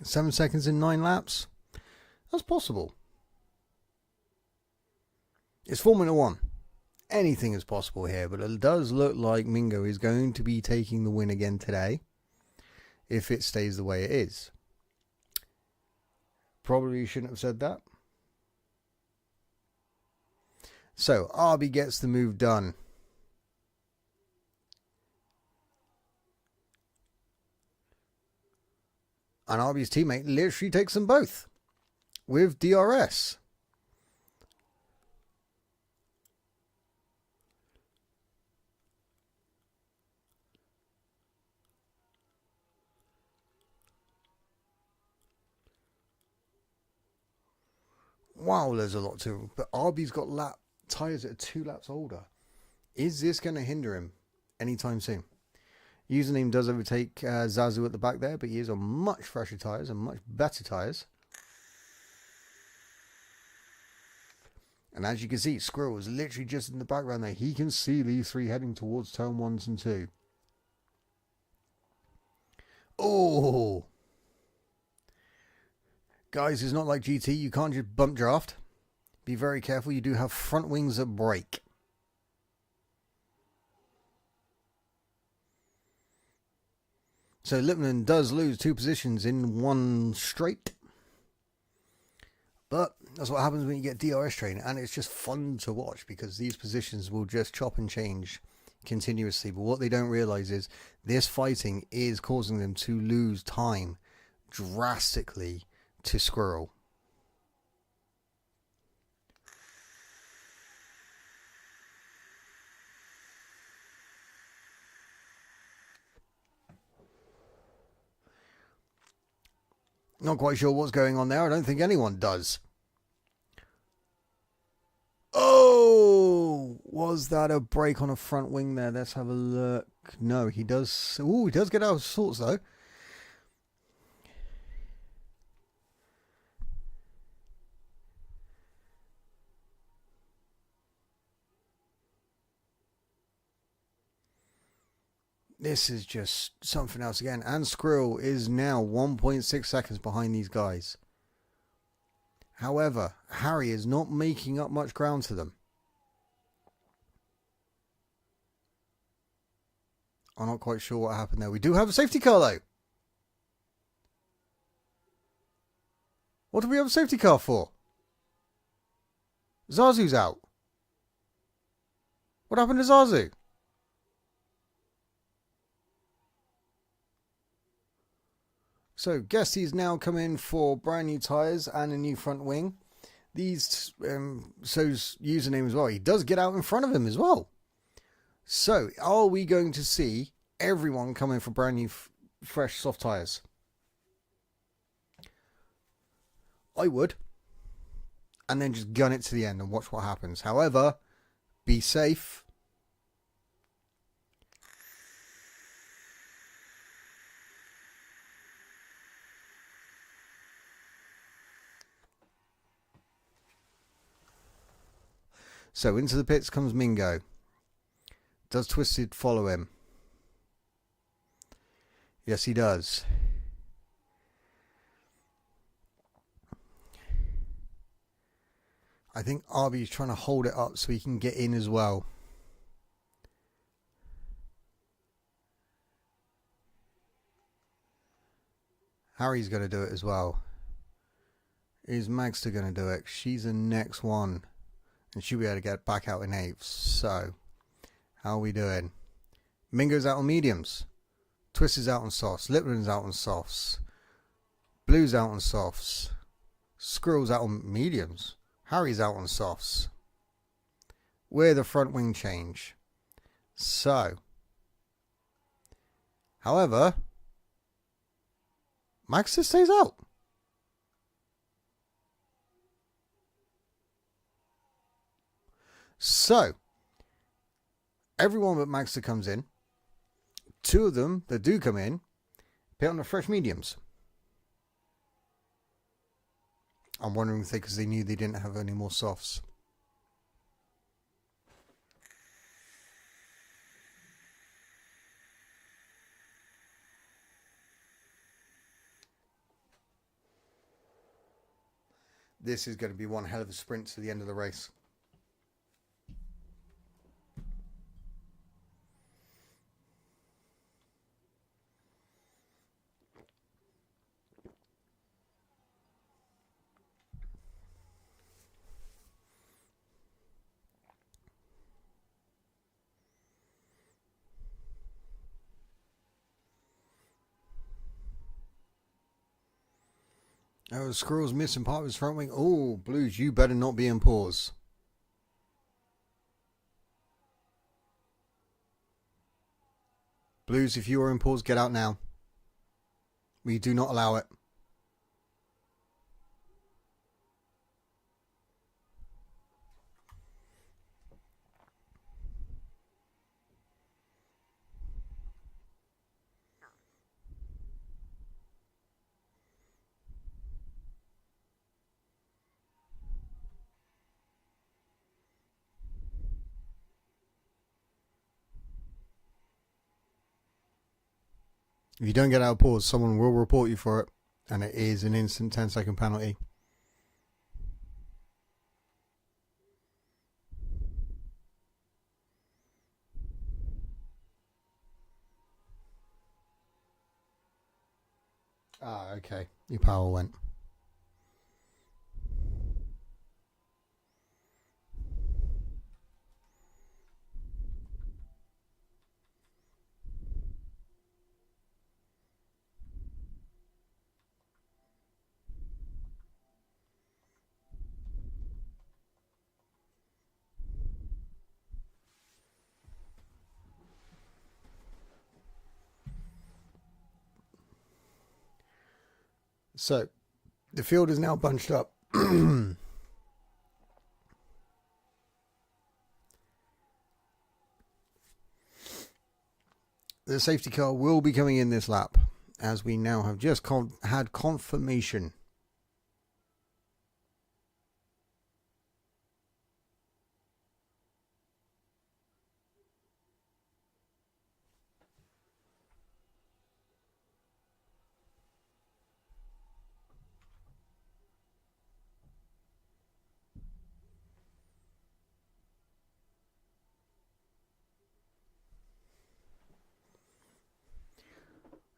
7 seconds in 9 laps? That's possible. It's Formula 1. Anything is possible here, but it does look like Mingo is going to be taking the win again today, if it stays the way it is. Probably shouldn't have said that. So, Arby gets the move done. And Arby's teammate literally takes them both with DRS. Wow, there's a lot to... But Arby's got tyres that are 2 laps older. Is this going to hinder him anytime soon? Username does overtake Zazu at the back there, but he is on much fresher tyres and much better tyres. And as you can see, Squirrel is literally just in the background there. He can see these three heading towards turn 1s and 2. Oh! Guys, it's not like GT. You can't just bump draft. Be very careful. You do have front wings that break. So Lipman does lose 2 positions in one straight. But that's what happens when you get DRS training. And it's just fun to watch because these positions will just chop and change continuously. But what they don't realize is this fighting is causing them to lose time drastically to Squirrel. Not quite sure what's going on there. I don't think anyone does. Oh! Was that a break on a front wing there? Let's have a look. No, he does... Ooh, he does get out of sorts, though. This is just something else again. And Squirrel is now 1.6 seconds behind these guys. However, Harry is not making up much ground to them. I'm not quite sure what happened there. We do have a safety car though. What do we have a safety car for? Zazu's out. What happened to Zazu? So Guessie's now come in for brand new tyres and a new front wing. These shows username as well. He does get out in front of him as well. So are we going to see everyone come in for brand new fresh soft tyres? I would. And then just gun it to the end and watch what happens. However, be safe. So into the pits comes Mingo. Does Twisted follow him? Yes, he does. I think Arby's trying to hold it up so he can get in as well. Harry's going to do it as well. Is Magster going to do it? She's the next one. And she'll be able to get back out in 8th. So, how are we doing? Mingo's out on mediums. Twist is out on softs. Lipton's out on softs. Blue's out on softs. Squirrel's out on mediums. Harry's out on softs. We're the front wing change. So, however, Magster stays out. So, everyone but Magster comes in. 2 of them that do come in, pit on the fresh mediums. I'm wondering if because they knew they didn't have any more softs. This is going to be one hell of a sprint to the end of the race. Oh, Squirrel's missing part of his front wing. Oh, Blues, you better not be in pause. Blues, if you are in pause, get out now. We do not allow it. If you don't get out of pause, someone will report you for it. And it is an instant 10-second penalty. Ah, okay. Your power went. So, the field is now bunched up. The safety car will be coming in this lap, as we now have just had confirmation.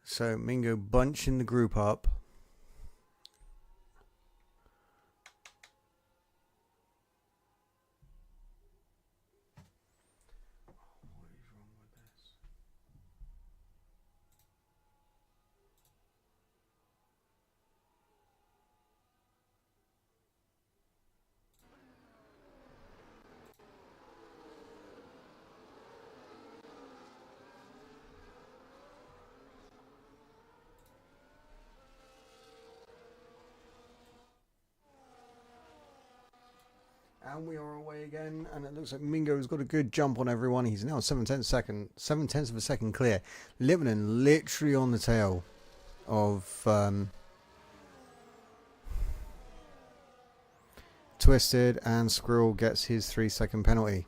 So Mingo bunching the group up. And we are away again, and it looks like Mingo's got a good jump on everyone. He's now 7/10 of a second clear. Lipman literally on the tail of Twisted, and Squirrel gets his 3-second penalty,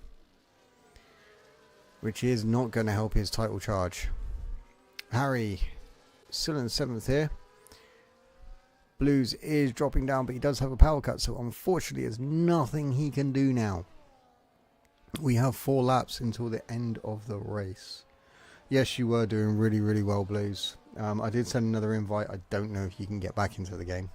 which is not going to help his title charge. Harry still in 7th here. Blues is dropping down, but he does have a power cut, so unfortunately there's nothing he can do now. We have 4 laps until the end of the race. Yes, you were doing really, really well, Blues. I did send another invite. I don't know if you can get back into the game.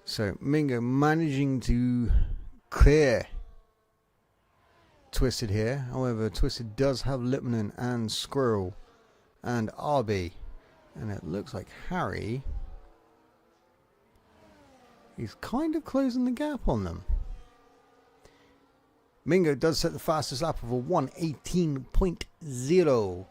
So Mingo managing to clear Twisted here. However, Twisted does have Lipman and Squirrel and RB. And it looks like Harry is kind of closing the gap on them. Mingo does set the fastest lap of a 1:18.0.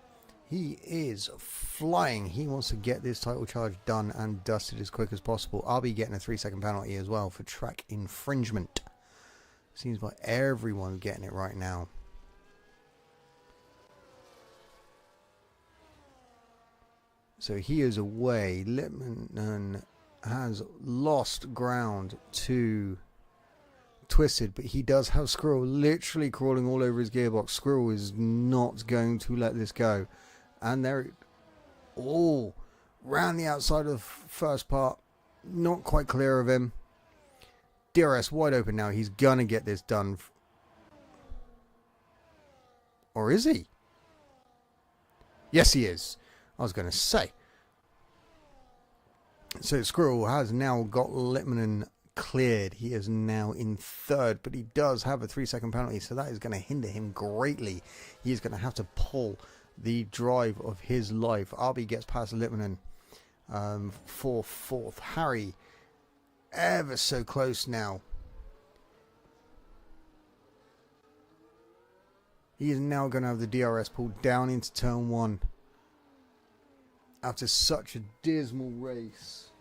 He is flying. He wants to get this title charge done and dusted as quick as possible. RB getting a 3-second penalty as well for track infringement. Seems like everyone's getting it right now. So he is away. Lipman has lost ground to Twisted, but he does have Squirrel literally crawling all over his gearbox. Squirrel is not going to let this go. And they're all round the outside of first part. Not quite clear of him. DRS wide open now. He's going to get this done. Or is he? Yes, he is. I was going to say. So Squirrel has now got Lipman cleared. He is now in 3rd, but he does have a 3-second penalty, so that is going to hinder him greatly. He is going to have to pull the drive of his life. RB gets past Lipman for 4th. Harry ever so close now. He is now going to have the DRS pulled down into turn 1 after such a dismal race.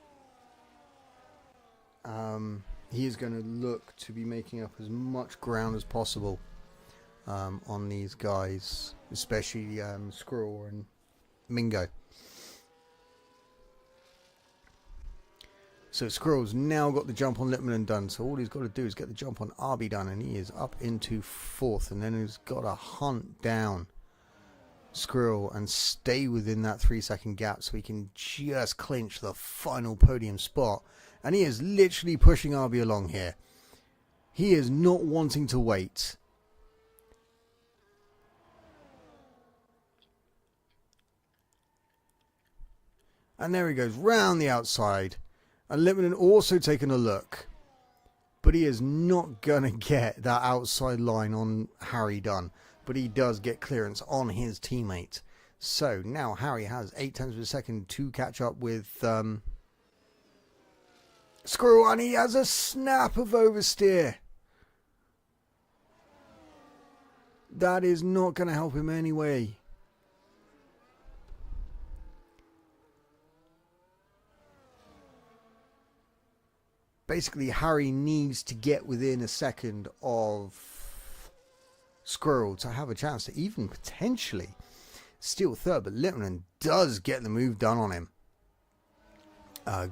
He is going to look to be making up as much ground as possible on these guys, especially Squirrel and Mingo. So Squirrel's now got the jump on Lipman done, so all he's got to do is get the jump on RB done, and he is up into 4th, and then he's got to hunt down Squirrel and stay within that 3-second gap so he can just clinch the final podium spot. And he is literally pushing RB along here. He is not wanting to wait. And there he goes round the outside. And Lipman also taking a look. But he is not going to get that outside line on Harry done. But he does get clearance on his teammate. So now Harry has 0.8 of a second to catch up with Squirrel. And he has a snap of oversteer. That is not going to help him anyway. Basically, Harry needs to get within a second of Squirrel to have a chance to even potentially steal 3rd. But Lipman does get the move done on him.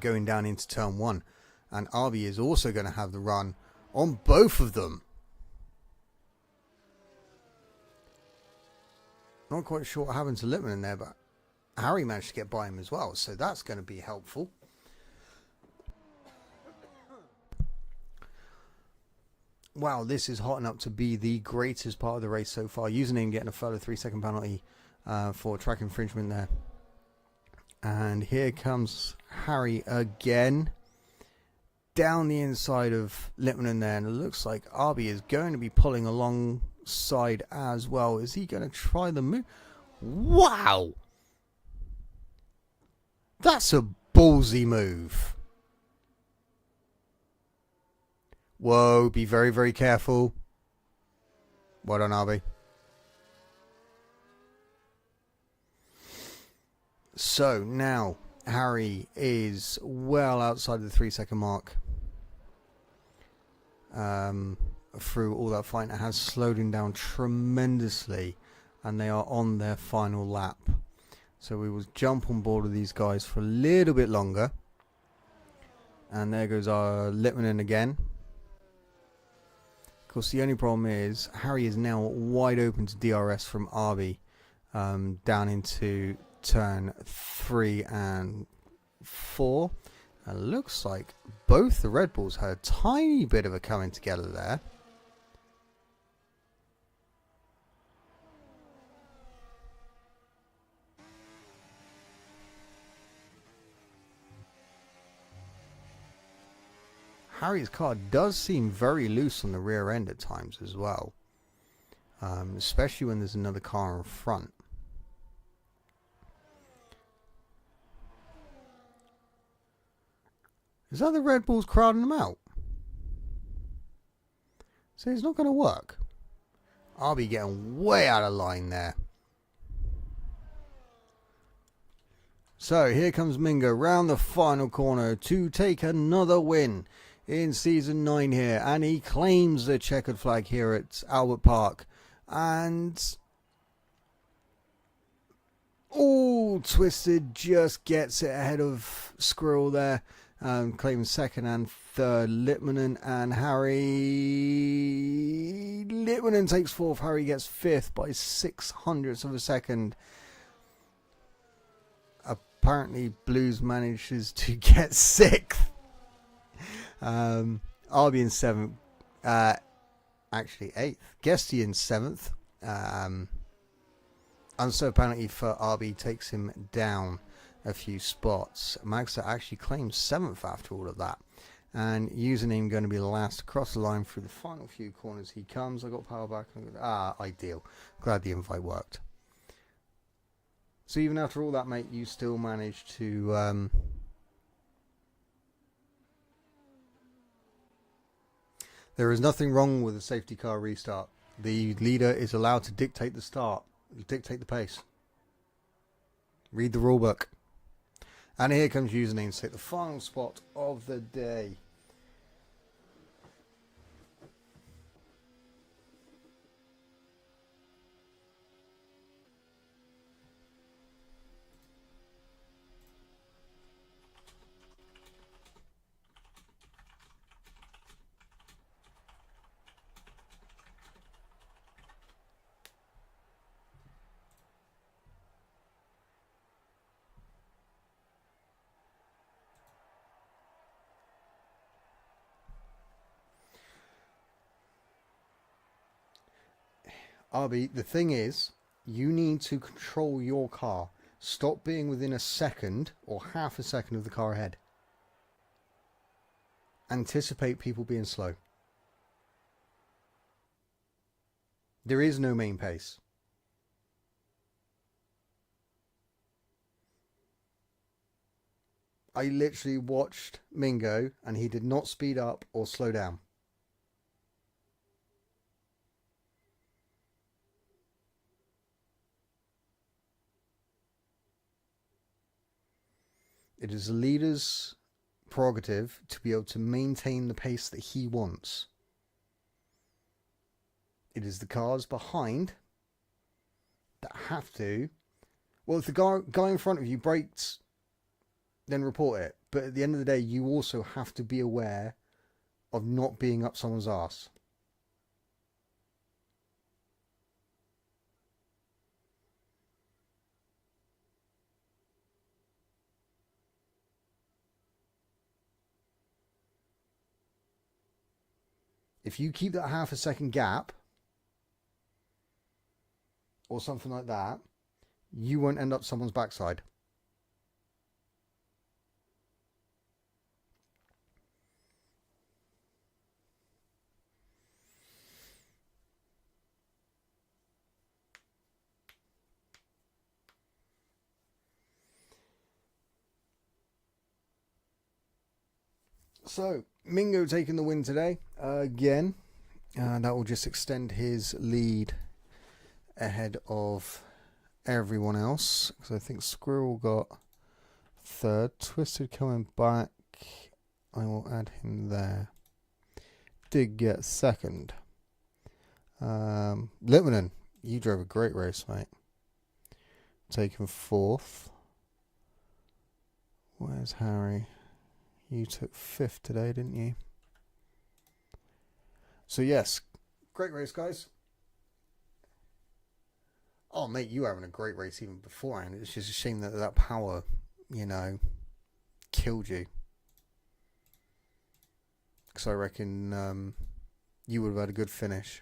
Going down into turn 1. And RB is also going to have the run on both of them. Not quite sure what happened to Lipman in there, but Harry managed to get by him as well. So that's going to be helpful. Wow, this is hotting up to be the greatest part of the race so far. Username getting a further 3-second penalty for track infringement there. And here comes Harry again. Down the inside of Lipman there. And it looks like RB is going to be pulling alongside as well. Is he going to try the move? Wow! That's a ballsy move. Whoa, be very, very careful. Well done, Arby. So now Harry is well outside the 3 second mark. Through all that fight, it has slowed him down tremendously, and they are on their final lap. So we will jump on board with these guys for a little bit longer. And there goes our Litmanen again. Of course, the only problem is Harry is now wide open to DRS from Arby down into turn 3 and 4. It looks like both the Red Bulls had a tiny bit of a coming together there. Harry's car does seem very loose on the rear end at times as well. Especially when there's another car in front. Is that the Red Bulls crowding them out? So it's not going to work. I'll be getting way out of line there. So here comes Mingo round the final corner to take another win in Season 9 here. And he claims the checkered flag here at Albert Park. And... oh, Twisted just gets it ahead of Squirrel there. Claiming second and third. Litmanen and Harry. Litmanen takes fourth. Harry gets fifth by 0.06 of a second. Apparently, Blues manages to get sixth. Arby in seventh. Actually, eighth. Guesty in seventh. And so apparently for Arby takes him down a few spots. Magster actually claims seventh after all of that. And username going to be the last across the line through the final few corners he comes. I got power back. Ideal. Glad the invite worked. So even after all that, mate, you still managed to... there is nothing wrong with a safety car restart. The leader is allowed to dictate the start. Dictate the pace. Read the rulebook. And here comes username to take the final spot of the day. Arby, the thing is, you need to control your car. Stop being within a second or half a second of the car ahead. Anticipate people being slow. There is no main pace. I literally watched Mingo and he did not speed up or slow down. It is the leader's prerogative to be able to maintain the pace that he wants. It is the cars behind that have to... well, if the guy in front of you brakes, then report it. But at the end of the day, you also have to be aware of not being up someone's arse. If you keep that half a second gap, or something like that, you won't end up someone's backside. So, Mingo taking the win today again. That will just extend his lead ahead of everyone else, because I think Squirrel got third. Twisted coming back. I will add him there. Did get second. Litmanen, you drove a great race, mate. Taking fourth. Where's Harry? You took fifth today, didn't you? So yes, great race, guys. Oh, mate, you were having a great race even beforehand. It's just a shame that that power, killed you. Because I reckon you would have had a good finish.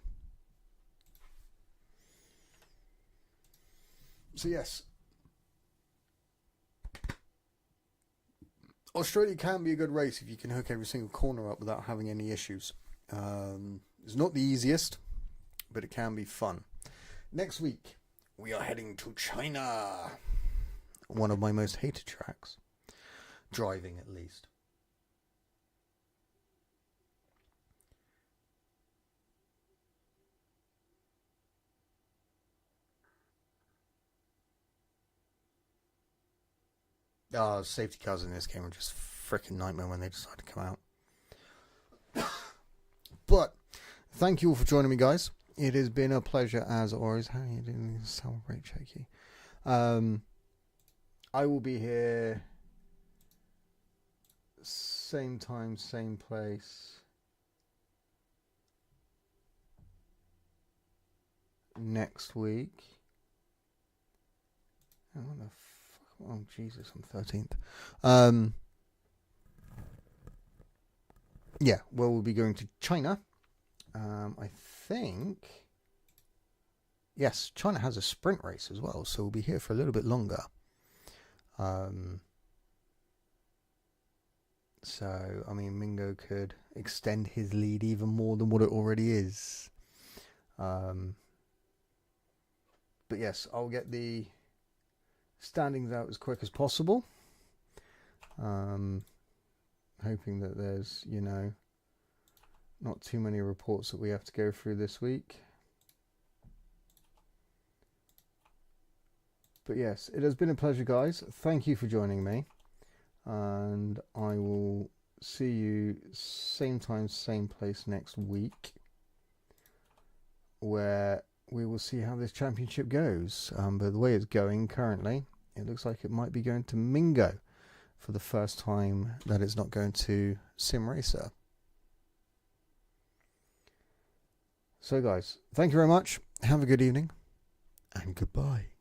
So yes, Australia can be a good race if you can hook every single corner up without having any issues. It's not the easiest, but it can be fun. Next week, we are heading to China. One of my most hated tracks. Driving, at least. Safety cars in this game are just freaking nightmare when they decide to come out. But thank you all for joining me, guys. It has been a pleasure as always. How are you doing? Celebrate, cheeky. I will be here same time, same place next week. What the fuck? Oh, Jesus, I'm 13th. Yeah, well, we'll be going to China. I think... Yes, China has a sprint race as well, so we'll be here for a little bit longer. So, I mean, Mingo could extend his lead even more than what it already is. But yes, I'll get the standings out as quick as possible. Hoping that there's, not too many reports that we have to go through this week. But yes, it has been a pleasure, guys. Thank you for joining me. And I will see you same time, same place next week, where we will see how this championship goes. But the way it's going currently, it looks like it might be going to Mingo for the first time that it's not going to Sim Racer. So guys, thank you very much. Have a good evening and goodbye.